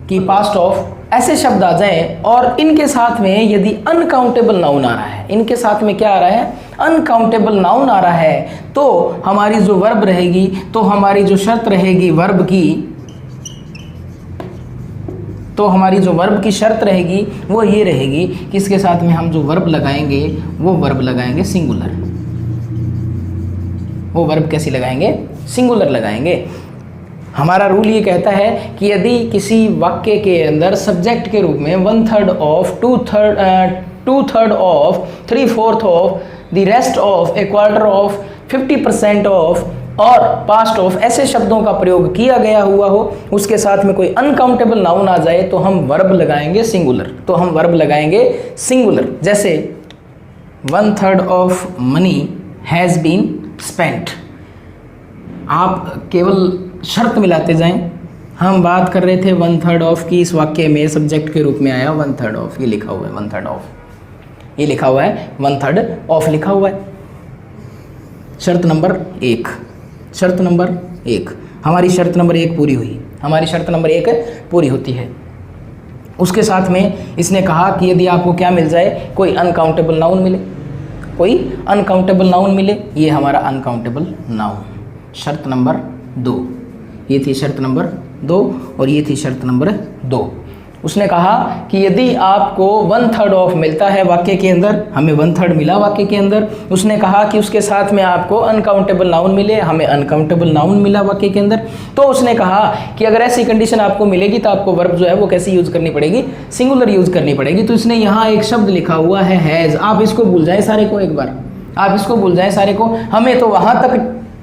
कि पास्ट ऑफ ऐसे शब्द आ जाएं और इनके साथ में यदि अनकाउंटेबल नाउन आ रहा है, इनके साथ में क्या आ रहा है? अनकाउंटेबल नाउन आ रहा है, तो हमारी जो वर्ब रहेगी, तो हमारी जो शर्त रहेगी वर्ब की, तो हमारी जो वर्ब की शर्त रहेगी वो ये रहेगी कि इसके साथ में हम जो वर्ब लगाएंगे वो वर्ब लगाएंगे सिंगुलर। वो वर्ब कैसी लगाएंगे? सिंगुलर लगाएंगे। हमारा रूल ये कहता है कि यदि किसी वाक्य के अंदर सब्जेक्ट के रूप में 1/3 of 2/3 of 3/4 of the rest of A quarter of 50% of और पास्ट ऑफ ऐसे शब्दों का प्रयोग किया गया हुआ हो, उसके साथ में कोई अनकाउंटेबल नाउन आ जाए तो हम वर्ब लगाएंगे सिंगुलर। तो हम वर्ब लगाएंगे सिंगुलर। जैसे 1/3 of money has been spent. आप केवल शर्त मिलाते जाएं। हम बात कर रहे थे 1/3 ऑफ की, इस वाक्य में सब्जेक्ट के रूप में आया 1/3 ऑफ, ये लिखा हुआ है 1/3 ऑफ, ये लिखा हुआ है 1/3 ऑफ लिखा हुआ है। शर्त नंबर 1, शर्त नंबर 1, हमारी शर्त नंबर 1 पूरी हुई, हमारी शर्त नंबर 1 पूरी होती है। उसके साथ में इसने कहा कि यदि आपको क्या मिल जाए? कोई अनकाउंटेबल नाउन मिले, कोई अनकाउंटेबल नाउन मिले, ये हमारा अनकाउंटेबल नाउन। शर्त नंबर 2, ये थी शर्त नंबर 2 और ये थी शर्त नंबर 2। उसने कहा कि यदि आपको 1/3 ऑफ मिलता है वाक्य के अंदर, हमें 1/3 मिला वाक्य के अंदर, उसने कहा कि उसके साथ में आपको अनकाउंटेबल नाउन मिले, हमें अनकाउंटेबल नाउन मिला वाक्य के अंदर, तो उसने कहा कि अगर ऐसी कंडीशन आपको मिलेगी तो आपको वर्ब जो है वो कैसी यूज़ करनी पड़ेगी? सिंगुलर यूज़ करनी पड़ेगी। तो इसने यहाँ एक शब्द लिखा हुआ है हैज़, आप इसको भूल जाएँ सारे को, एक बार आप इसको भूल जाएँ सारे को। हमें तो वहाँ तक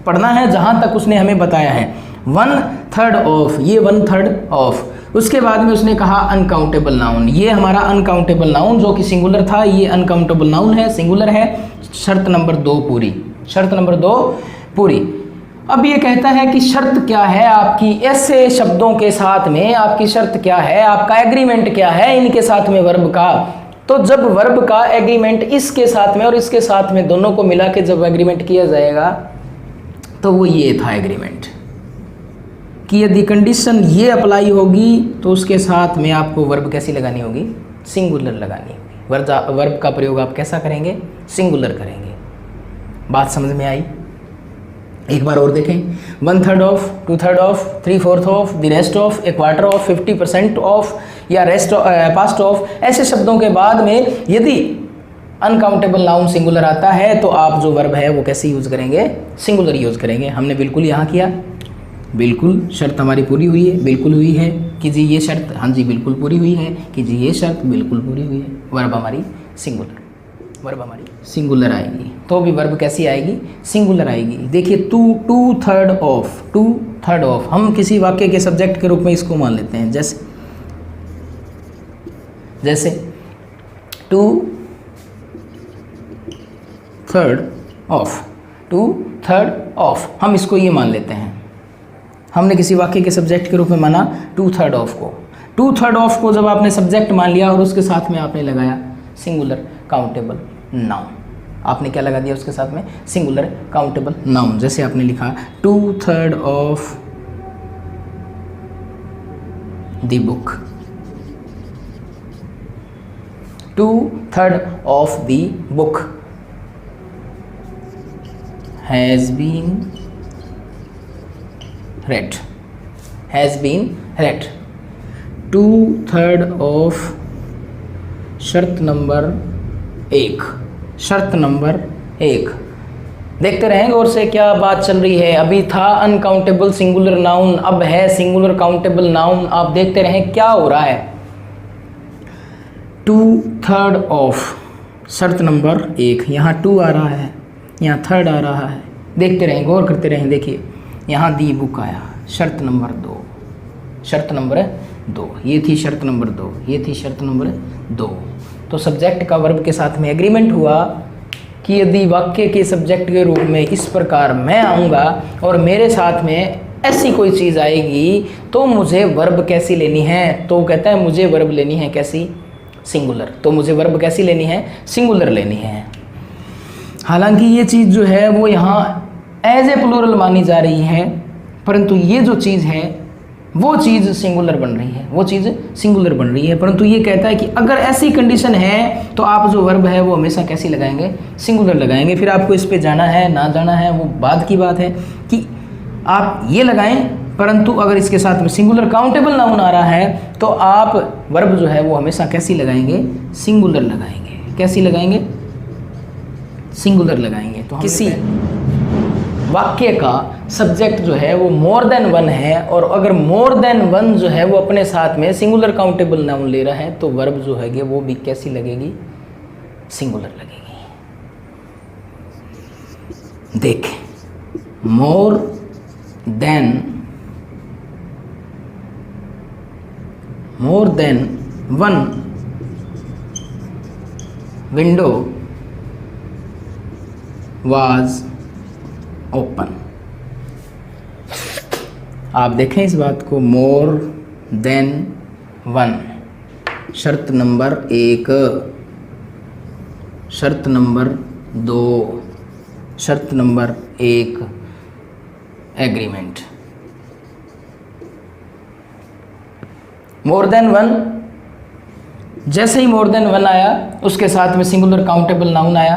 पढ़ना है जहाँ तक उसने हमें बताया है 1/3 ऑफ, ये 1/3 ऑफ। उसके बाद में उसने कहा अनकाउंटेबल नाउन, ये हमारा अनकाउंटेबल नाउन जो कि सिंगुलर था, ये अनकाउंटेबल नाउन है, सिंगुलर है। शर्त नंबर 2 पूरी, शर्त नंबर 2 पूरी। अब ये कहता है कि शर्त क्या है आपकी ऐसे शब्दों के साथ में, आपकी शर्त क्या है, आपका एग्रीमेंट क्या है इनके साथ में वर्ब का। तो जब वर्ब का एग्रीमेंट इसके साथ में और इसके साथ में दोनों को मिला के जब एग्रीमेंट किया जाएगा तो वो ये था एग्रीमेंट कि यदि कंडीशन ये अप्लाई होगी तो उसके साथ में आपको वर्ब कैसी लगानी होगी? सिंगुलर लगानी होगी। वर्ब का प्रयोग आप कैसा करेंगे? सिंगुलर करेंगे। बात समझ में आई? एक बार और देखें, 1/3 of, 2/3 of, 3/4 of, the rest of, A quarter of, 50% of या रेस्ट पास्ट ऑफ, ऐसे शब्दों के बाद में यदि अनकाउंटेबल नाउन सिंगुलर आता है तो आप जो वर्ब है वो कैसे यूज़ करेंगे? सिंगुलर यूज़ करेंगे। हमने बिल्कुल यहाँ किया, बिल्कुल शर्त हमारी पूरी हुई है, बिल्कुल हुई है कि जी ये शर्त, हाँ जी बिल्कुल पूरी हुई है कि जी ये शर्त बिल्कुल पूरी हुई है। वर्ब हमारी सिंगुलर, वर्ब हमारी सिंगुलर आएगी। तो भी वर्ब कैसी आएगी? सिंगुलर आएगी। देखिए 2/3 ऑफ, 2/3 ऑफ, हम किसी वाक्य के सब्जेक्ट के रूप में इसको मान लेते हैं। जैसे 2/3 ऑफ, 2/3 ऑफ, हम इसको ये मान लेते हैं। हमने किसी वाक्य के सब्जेक्ट के रूप में माना 2/3 ऑफ को। 2/3 ऑफ को जब आपने सब्जेक्ट मान लिया और उसके साथ में आपने लगाया सिंगुलर काउंटेबल नाउन, आपने क्या लगा दिया उसके साथ में? Singular countable noun. जैसे आपने लिखा 2/3 of the book, 2/3 of the book has been read, has been read। 2/3 of शर्त नंबर 1। शर्त नंबर 1 देखते रहेंगे और से क्या बात चल रही है। अभी था अनकाउंटेबल सिंगुलर नाउन, अब है सिंगुलर काउंटेबल नाउन। आप देखते रहें क्या हो रहा है। 2/3 ऑफ शर्त नंबर 1, यहाँ 2 आ रहा है, यहाँ 3rd आ रहा है। देखते रहें, गौर करते रहें। देखिए यहाँ दी बुक आया, शर्त नंबर 2, शर्त नंबर 2, ये थी शर्त नंबर 2, ये थी शर्त नंबर 2। तो सब्जेक्ट का वर्ब के साथ में एग्रीमेंट हुआ कि यदि वाक्य के सब्जेक्ट के रूप में इस प्रकार मैं आऊँगा और मेरे साथ में ऐसी कोई चीज़ आएगी तो मुझे वर्ब कैसी लेनी है। तो कहता है मुझे वर्ब लेनी है कैसी, सिंगुलर। तो मुझे वर्ब कैसी लेनी है, सिंगुलर लेनी है। हालांकि ये चीज़ जो है वो यहाँ एज ए प्लूरल मानी जा रही है, परंतु ये जो चीज़ है वो चीज़ सिंगुलर बन रही है, वो चीज़ सिंगुलर बन रही है। परंतु ये कहता है कि अगर ऐसी कंडीशन है तो आप जो वर्ब है वो हमेशा कैसी लगाएंगे, सिंगुलर लगाएंगे। फिर आपको इस पे जाना है ना जाना है वो बाद की बात है कि आप ये लगाएं, परंतु अगर इसके साथ में सिंगुलर काउंटेबल नाउन आ रहा है तो आप वर्ब जो है वो हमेशा कैसी लगाएंगे, सिंगुलर लगाएंगे। कैसी लगाएंगे, सिंगुलर लगाएंगे। तो किसी वाक्य का सब्जेक्ट जो है वो मोर देन वन है और अगर मोर देन वन जो है वो अपने साथ में सिंगुलर काउंटेबल नाउन ले रहा है तो वर्ब जो है वो भी कैसी लगेगी, सिंगुलर लगेगी। देख, more than one window was open. आप देखें इस बात को, मोर देन वन, शर्त नंबर 1, शर्त नंबर 2, शर्त number 1 agreement. More than one, जैसे ही मोर देन वन आया उसके साथ में सिंगुलर काउंटेबल नाउन आया,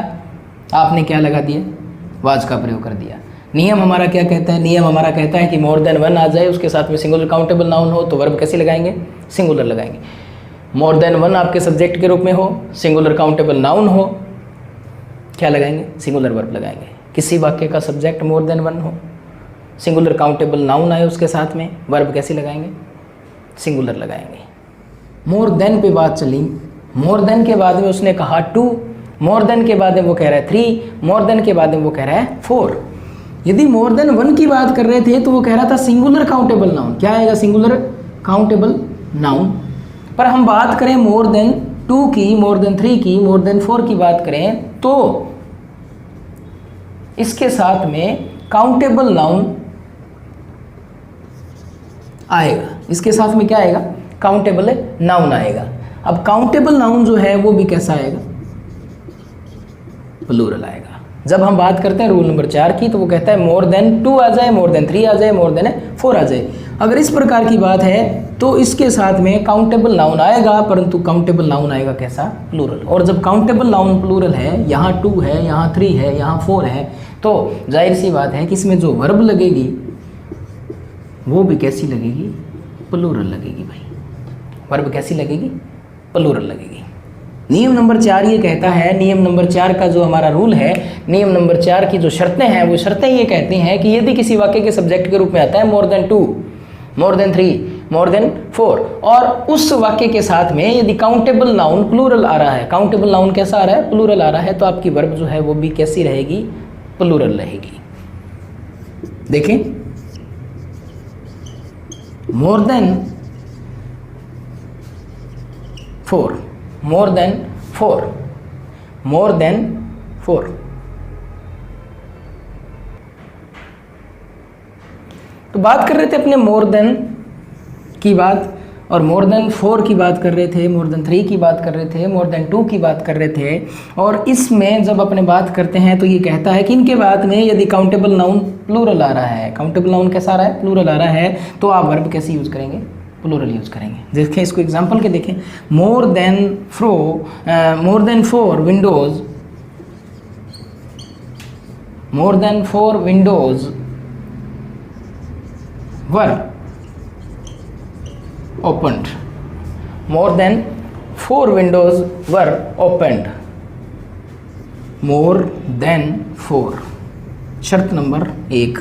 आपने क्या लगा दिया, वाज का प्रयोग कर दिया। नियम हमारा क्या कहता है, नियम हमारा कहता है कि मोर देन वन आ जाए उसके साथ में सिंगुलर काउंटेबल नाउन हो तो वर्ब कैसे लगाएंगे, सिंगुलर लगाएंगे। मोर देन वन आपके सब्जेक्ट के रूप में हो, सिंगुलर काउंटेबल नाउन हो, क्या लगाएंगे, सिंगुलर वर्ब लगाएंगे। किसी वाक्य का सब्जेक्ट मोर देन वन हो, सिंगुलर काउंटेबल नाउन आए उसके साथ में, वर्ब कैसे लगाएंगे, सिंगुलर लगाएंगे। मोर देन पे बात चली, मोर देन के बाद में उसने कहा 2, मोर देन के बाद में वो कह रहा है 3, मोर देन के बाद में वो कह रहा है 4। यदि मोर देन वन की बात कर रहे थे तो वो कह रहा था सिंगुलर काउंटेबल नाउन। क्या आएगा, सिंगुलर काउंटेबल नाउन। पर हम बात करें मोर देन 2 की, मोर देन 3 की, मोर देन 4 की बात करें तो इसके साथ में काउंटेबल नाउन आएगा। इसके साथ में क्या आएगा, काउंटेबल नाउन आएगा। अब काउंटेबल नाउन जो है वो भी कैसा आएगा, प्लूरल आएगा। जब हम बात करते हैं रूल नंबर 4 की तो वो कहता है मोर देन 2 आ जाए, मोर देन 3 आ जाए, मोर देन 4 आ जाए। अगर इस प्रकार की बात है तो इसके साथ में काउंटेबल नाउन आएगा, परंतु काउंटेबल नाउन आएगा कैसा, प्लूरल। और जब काउंटेबल नाउन प्लूरल है, यहाँ 2 है, यहाँ 3 है, यहाँ 4 है, तो जाहिर सी बात है कि इसमें जो वर्ब लगेगी वो भी कैसी लगेगी, प्लूरल लगेगी भाई। वर्ब कैसी लगेगी, प्लूरल लगेगी। नियम नंबर 4 ये कहता है, नियम नंबर 4 का जो हमारा रूल है, नियम नंबर 4 की जो शर्तें हैं वो शर्तें ये कहती हैं कि यदि किसी वाक्य के सब्जेक्ट के रूप में आता है मोर देन 2, मोर देन 3, मोर देन 4 और उस वाक्य के साथ में यदि काउंटेबल नाउन प्लूरल आ रहा है, काउंटेबल नाउन कैसा आ रहा है, प्लूरल आ रहा है, तो आपकी वर्ब जो है वो भी कैसी रहेगी, प्लूरल रहेगी। देखें, मोर देन 4, मोर देन 4, मोर देन 4। तो बात कर रहे थे अपने मोर देन की बात और मोर देन 4 की बात कर रहे थे, मोर देन 3 की बात कर रहे थे, मोर देन 2 की बात कर रहे थे। और इसमें जब अपने बात करते हैं तो ये कहता है कि इनके बाद में यदि काउंटेबल नाउन प्लूरल आ रहा है, काउंटेबल नाउन कैसा आ रहा है, प्लूरल आ रहा है, तो आप वर्ब कैसे यूज़ करेंगे, प्लूरल यूज़ करेंगे। देखें इसको एग्जांपल के देखें, more than 4 windows, more than 4 windows were opened. More than 4 windows were opened. More than 4, शर्त नंबर 1।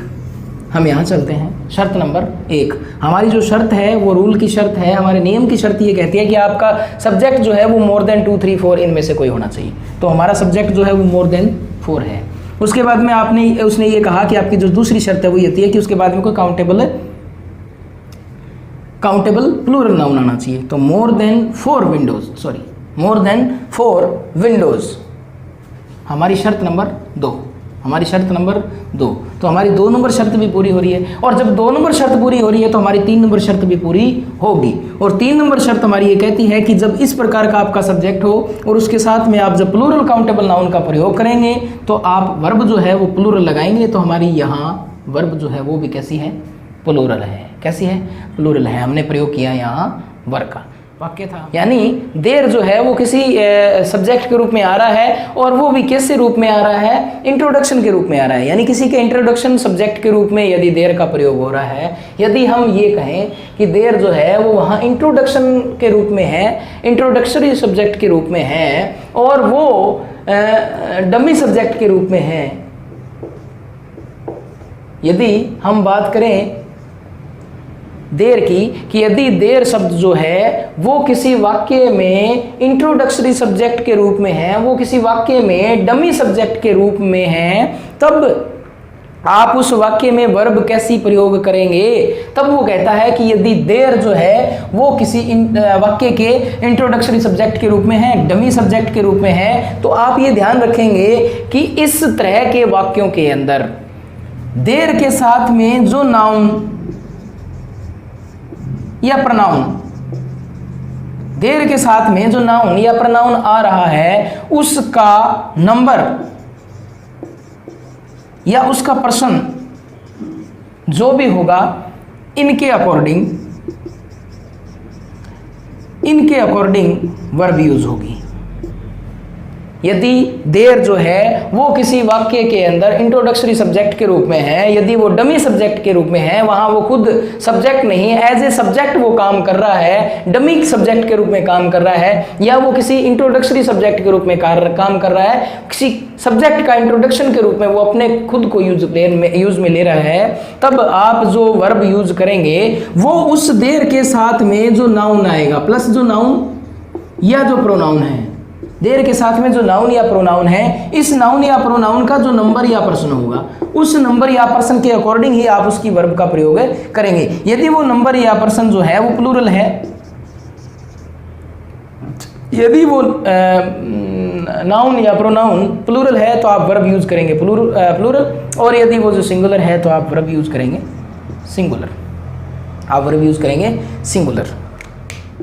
हम यहाँ चलते हैं। शर्त नंबर 1, हमारी जो शर्त है वो रूल की शर्त है, हमारे नियम की शर्त ये कहती है कि आपका सब्जेक्ट जो है वो मोर देन 2, 3, 4 इनमें से कोई होना चाहिए। तो हमारा सब्जेक्ट जो है वो मोर देन 4 है। उसके बाद में उसने ये कहा कि आपकी जो दूसरी शर्त है वो ये है कि उसके बाद में कोई काउंटेबल प्लूरल नाउन आना चाहिए। तो मोर देन 4 विंडोज हमारी शर्त नंबर 2। तो हमारी 2 नंबर शर्त भी पूरी हो रही है, और जब 2 नंबर शर्त पूरी हो रही है तो हमारी 3 नंबर शर्त भी पूरी होगी। और 3 नंबर शर्त हमारी ये कहती है कि जब इस प्रकार का आपका सब्जेक्ट हो और उसके साथ में आप जब प्लूरल काउंटेबल नाउन का प्रयोग करेंगे तो आप वर्ब जो है वो प्लूरल लगाएंगे। तो हमारी यहाँ वर्ब जो है वो भी कैसी है? प्लूरल है। कैसी है? प्लूरल है। हमने प्रयोग किया यहाँ वर्ब का। वाक्य था, यानी देर जो है वो किसी सब्जेक्ट के रूप में आ रहा है, और वो भी कैसे रूप में आ रहा है? इंट्रोडक्शन के रूप में आ रहा है। यानी किसी के इंट्रोडक्शन सब्जेक्ट के रूप में यदि देर का प्रयोग हो रहा है, यदि हम ये कहें कि देर जो है वो वहाँ इंट्रोडक्शन के रूप में है, इंट्रोडक्टरी सब्जेक्ट के रूप में है, और वो डमी सब्जेक्ट के रूप में है। यदि हम बात करें देर की कि यदि देर शब्द जो है वो किसी वाक्य में इंट्रोडक्टरी सब्जेक्ट के रूप में है, वो किसी वाक्य में डमी सब्जेक्ट के रूप में है, तब आप उस वाक्य में वर्ब कैसी प्रयोग करेंगे? तब वो कहता है कि यदि देर जो है वो किसी वाक्य के इंट्रोडक्टरी सब्जेक्ट के रूप में है, डमी सब्जेक्ट के रूप में है, तो आप ये ध्यान रखेंगे कि इस तरह के वाक्यों के अंदर देर के साथ में जो नाउन या प्रनाउन, देर के साथ में जो नाउन या प्रनाउन आ रहा है उसका नंबर या उसका पर्सन जो भी होगा, इनके अकॉर्डिंग वर्ब यूज होगी। यदि देर जो है वो किसी वाक्य के अंदर इंट्रोडक्टरी सब्जेक्ट के रूप में है, यदि वो डमी सब्जेक्ट के रूप में है, वहाँ वो खुद सब्जेक्ट नहीं, एज ए सब्जेक्ट वो काम कर रहा है, डमी सब्जेक्ट के रूप में काम कर रहा है, या वो किसी इंट्रोडक्टरी सब्जेक्ट के रूप में काम कर रहा है, किसी सब्जेक्ट का इंट्रोडक्शन के रूप में वो अपने खुद को यूज में ले रहा है, तब आप जो वर्ब यूज करेंगे वो उस देर के साथ में जो नाउन आएगा प्लस जो नाउन या जो प्रोनाउन है, देर के साथ में जो नाउन या प्रोनाउन है, इस नाउन या प्रोनाउन का जो नंबर या पर्सन होगा, उस नंबर या पर्सन के अकॉर्डिंग ही आप उसकी वर्ब का प्रयोग करेंगे। यदि वो नंबर या पर्सन जो है वो प्लूरल है, यदि वो नाउन या प्रोनाउन प्लूरल है तो आप वर्ब यूज करेंगे प्लूरल, और यदि वो जो सिंगुलर है तो आप वर्ब यूज करेंगे सिंगुलर।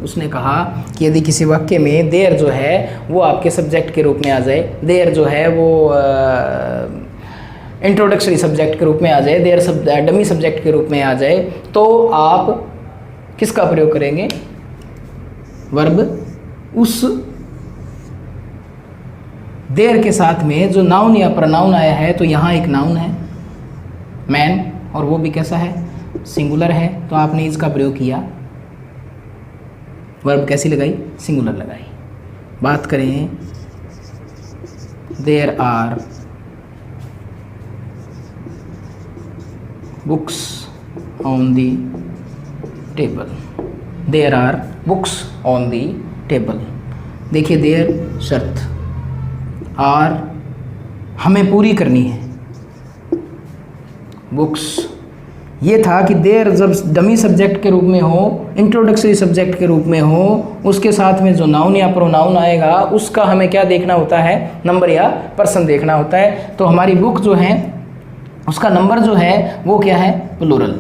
उसने कहा कि यदि किसी वाक्य में देर जो है वो आपके सब्जेक्ट के रूप में आ जाए, देर जो है वो इंट्रोडक्टरी सब्जेक्ट के रूप में आ जाए, देर डमी सब्जेक्ट के रूप में आ जाए, तो आप किसका प्रयोग करेंगे? वर्ब उस देर के साथ में जो नाउन या प्रनाउन आया है। तो यहाँ एक नाउन है मैन, और वो भी कैसा है? सिंगुलर है, तो आपने इसका प्रयोग किया, वर्ब कैसी लगाई? सिंगुलर लगाई। बात करें there are books on the table, there are books on the table. देखिए देयर शर्त, आर हमें पूरी करनी है, बुक्स ये था कि देर जब डमी सब्जेक्ट के रूप में हो, इंट्रोडक्टरी सब्जेक्ट के रूप में हो, उसके साथ में जो नाउन या प्रोनाउन आएगा उसका हमें क्या देखना होता है? नंबर या पर्सन देखना होता है। तो हमारी बुक जो है उसका नंबर जो है वो क्या है? प्लूरल।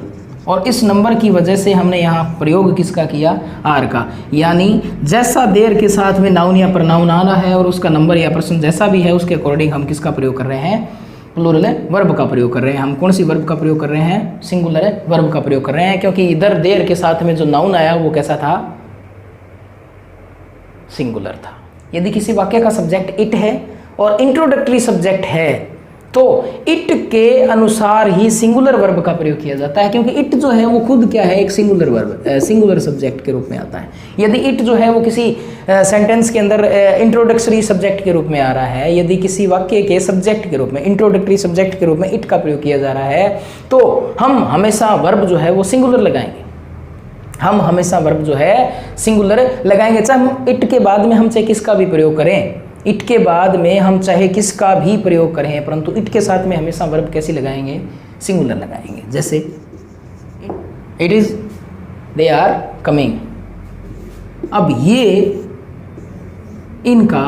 और इस नंबर की वजह से हमने यहाँ प्रयोग किसका किया? आर का। यानी जैसा देर के साथ में नाउन या प्रोनाउन आ रहा है और उसका नंबर या पर्सन जैसा भी है उसके अकॉर्डिंग हम किसका प्रयोग कर रहे हैं? प्लूरल है वर्ब का प्रयोग कर रहे हैं। हम कौन सी वर्ब का प्रयोग कर रहे हैं? सिंगुलर है वर्ब का प्रयोग कर रहे हैं, क्योंकि इधर देर के साथ में जो नाउन आया वो कैसा था? सिंगुलर था। यदि किसी वाक्य का सब्जेक्ट इट है और इंट्रोडक्टरी सब्जेक्ट है, तो इट के अनुसार ही सिंगुलर वर्ब का प्रयोग किया जाता है, क्योंकि इट जो है वो खुद क्या है, एक सिंगुलर वर्ब, सिंगुलर सब्जेक्ट के रूप में आता है। यदि इट जो है वो किसी सेंटेंस के अंदर इंट्रोडक्टरी सब्जेक्ट के रूप में आ रहा है, यदि किसी वाक्य के सब्जेक्ट के रूप में, इंट्रोडक्टरी सब्जेक्ट के रूप में इट का प्रयोग किया जा रहा है, तो हम हमेशा वर्ब जो है वो सिंगुलर लगाएंगे। हम हमेशा वर्ब जो है सिंगुलर लगाएंगे, चाहे हम इट के बाद में हम चाहे किसका भी प्रयोग करें, इट के बाद में हम चाहे किसका भी प्रयोग करें, परंतु इट के साथ में हमेशा वर्ब कैसी लगाएंगे, सिंगुलर लगाएंगे। जैसे it is, they are coming. अब ये इनका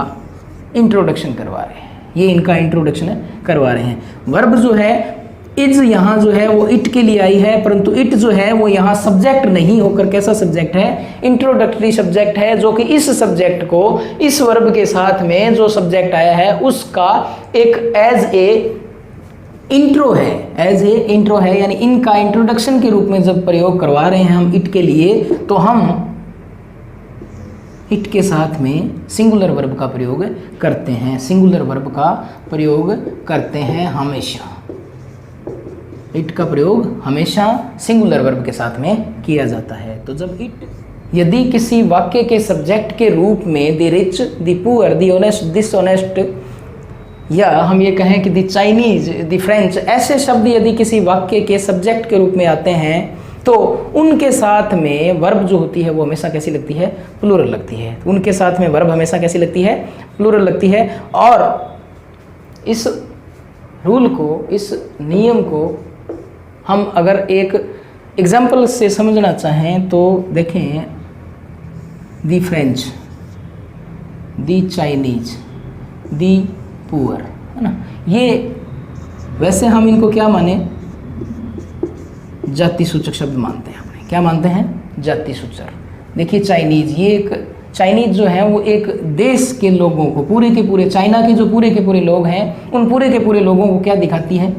इंट्रोडक्शन करवा रहे हैं, ये इनका इंट्रोडक्शन करवा रहे हैं। वर्ब जो है इज यहाँ जो है वो इट के लिए आई है, परंतु इट जो है वो यहाँ सब्जेक्ट नहीं होकर कैसा सब्जेक्ट है, इंट्रोडक्टरी सब्जेक्ट है, जो कि इस सब्जेक्ट को इस वर्ब के साथ में जो सब्जेक्ट आया है उसका एक एज ए इंट्रो है, एज ए इंट्रो है, यानी इनका इंट्रोडक्शन के रूप में जब प्रयोग करवा रहे हैं हम इट के लिए, तो हम इट के साथ में सिंगुलर वर्ब का प्रयोग करते हैं, सिंगुलर वर्ब का प्रयोग करते हैं हमेशा। इट का प्रयोग हमेशा सिंगुलर वर्ब के साथ में किया जाता है। तो जब इट यदि किसी वाक्य के सब्जेक्ट के रूप में the rich, the poor, the honest, dishonest, या हम ये कहें कि द चाइनीज, द फ्रेंच, ऐसे शब्द यदि किसी वाक्य के सब्जेक्ट के रूप में आते हैं, तो उनके साथ में वर्ब जो होती है वो हमेशा कैसी लगती है, प्लूरल लगती है। उनके साथ में वर्ब हमेशा कैसी लगती है, प्लूरल लगती है। और इस रूल को, इस नियम को हम अगर एक एग्जाम्पल से समझना चाहें तो देखें, the French, the Chinese, the poor, है ना, ये वैसे हम इनको क्या माने, जाति सूचक शब्द मानते हैं। हमने क्या मानते हैं, जाति सूचक। देखिए चाइनीज, ये एक चाइनीज जो है वो एक देश के लोगों को, पूरे के पूरे चाइना के जो पूरे के पूरे लोग हैं, उन पूरे के पूरे लोगों को क्या दिखाती है,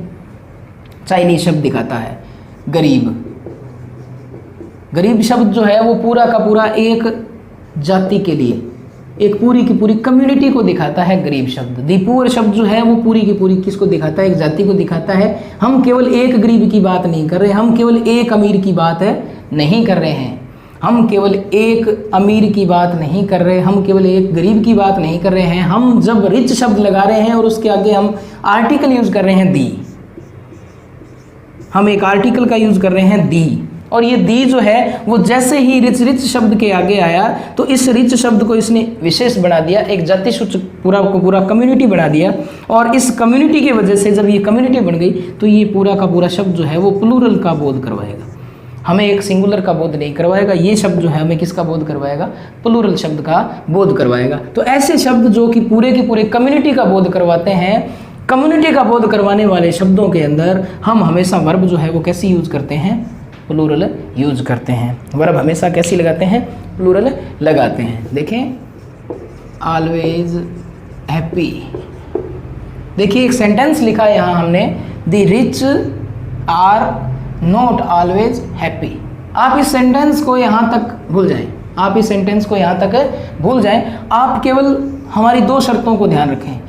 चाइनीज शब्द दिखाता है। गरीब, गरीब शब्द जो है वो पूरा का पूरा एक जाति के लिए, एक पूरी की पूरी कम्युनिटी को दिखाता है गरीब शब्द। दी पुअर शब्द जो है वो पूरी की पूरी किसको दिखाता है, एक जाति को दिखाता है। हम केवल एक गरीब की बात नहीं कर रहे, हम केवल एक अमीर की बात नहीं कर रहे हैं, हम केवल एक अमीर की बात नहीं कर रहे, हम केवल एक गरीब की बात नहीं कर रहे हैं। हम जब रिच शब्द लगा रहे हैं और उसके आगे हम आर्टिकल यूज कर रहे हैं दी, हम एक आर्टिकल का यूज कर रहे हैं दी, और ये दी जो है वो जैसे ही रिच शब्द के आगे आया तो इस रिच शब्द को इसने विशेष बना दिया, एक जाति सूचक पूरा को पूरा कम्युनिटी बना दिया। और इस कम्युनिटी की वजह से जब ये कम्युनिटी बन गई तो ये पूरा का पूरा शब्द जो है वो प्लूरल का बोध करवाएगा, हमें एक सिंगुलर का बोध नहीं करवाएगा। ये शब्द जो है हमें किसका बोध करवाएगा, प्लूरल शब्द का बोध करवाएगा। तो ऐसे शब्द जो कि पूरे के पूरे कम्युनिटी का बोध करवाते हैं, कम्युनिटी का बोध करवाने वाले शब्दों के अंदर हम हमेशा वर्ब जो है वो कैसी यूज करते हैं, प्लूरल यूज करते हैं। वर्ब हमेशा कैसी लगाते हैं, प्लूरल लगाते हैं। देखें, ऑलवेज हैप्पी। देखिए एक सेंटेंस लिखा है यहाँ हमने, the rich are not always happy. आप इस सेंटेंस को यहाँ तक भूल जाएं, आप इस सेंटेंस को यहाँ तक भूल जाएं। आप केवल हमारी दो शर्तों को ध्यान रखें।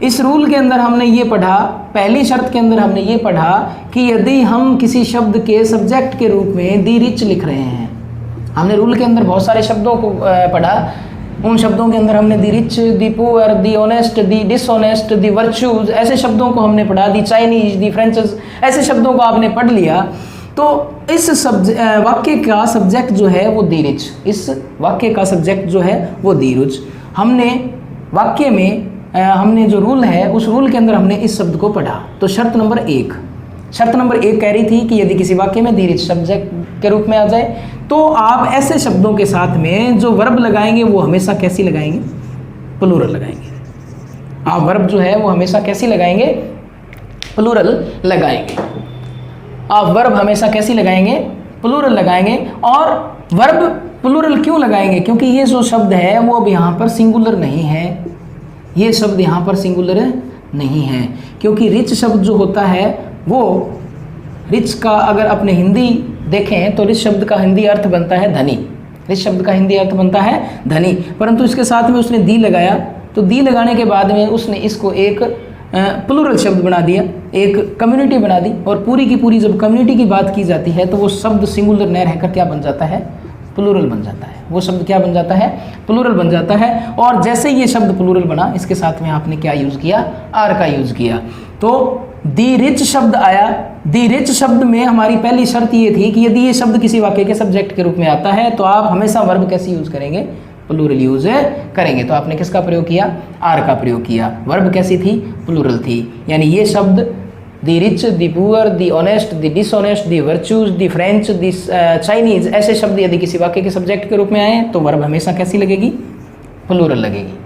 इस रूल के अंदर हमने ये पढ़ा, पहली शर्त के अंदर हमने ये पढ़ा कि यदि हम किसी शब्द के सब्जेक्ट के रूप में दी रिच लिख रहे हैं, हमने रूल के अंदर बहुत सारे शब्दों को पढ़ा, उन शब्दों के अंदर हमने the rich, the poor, the honest, the dishonest, the virtuous, ऐसे शब्दों को हमने पढ़ा, दी चाइनीज, दी फ्रेंचेस, ऐसे शब्दों को आपने पढ़ लिया। तो इस वाक्य का सब्जेक्ट जो है वो दी रिच, इस वाक्य का सब्जेक्ट जो है वो दी रिच। हमने वाक्य में हमने जो रूल है उस रूल के अंदर हमने इस शब्द को पढ़ा। तो शर्त नंबर एक कह रही थी कि यदि किसी वाक्य में दी रिच सब्जेक्ट के रूप में आ जाए तो आप ऐसे शब्दों के साथ में जो वर्ब लगाएंगे वो हमेशा कैसी लगाएंगे, प्लूरल लगाएंगे। आप वर्ब जो है वो हमेशा कैसी लगाएंगे, प्लूरल लगाएंगे। आप वर्ब हमेशा कैसी लगाएंगे, प्लूरल लगाएंगे। और वर्ब प्लूरल क्यों लगाएंगे, क्योंकि ये जो शब्द है वो अब यहाँ पर सिंगुलर नहीं है, ये शब्द यहाँ पर सिंगुलर नहीं है। क्योंकि रिच शब्द जो होता है वो, रिच का अगर अपने हिंदी देखें तो रिच शब्द का हिंदी अर्थ बनता है धनी, रिच शब्द का हिंदी अर्थ बनता है धनी, परंतु इसके साथ में उसने दी लगाया, तो दी लगाने के बाद में उसने इसको एक प्लूरल शब्द बना दिया, एक कम्युनिटी बना दी, और पूरी की पूरी जब कम्युनिटी की बात की जाती है तो वो शब्द सिंगुलर न रहकर क्या बन जाता है, प्लूरल बन जाता है। वो शब्द क्या बन जाता है, प्लूरल बन जाता है। और जैसे ये शब्द प्लूरल बना, इसके साथ में आपने क्या यूज़ किया, आर का यूज़ किया। तो दी रिच शब्द आया। दी रिच शब्द में हमारी पहली शर्त ये थी कि यदि ये शब्द किसी वाक्य के सब्जेक्ट के रूप में आता है तो आप हमेशा वर्ब कैसे यूज़ करेंगे, प्लूरल यूज करेंगे। तो आपने किसका प्रयोग किया, आर का प्रयोग किया। वर्ब कैसी थी, प्लूरल थी। यानी ये शब्द the rich, the poor, the honest, the dishonest, the virtuous, the French, the Chinese, ऐसे शब्द यदि किसी वाक्य के सब्जेक्ट के रूप में आए तो वर्ब हमेशा कैसी लगेगी, प्लूरल लगेगी।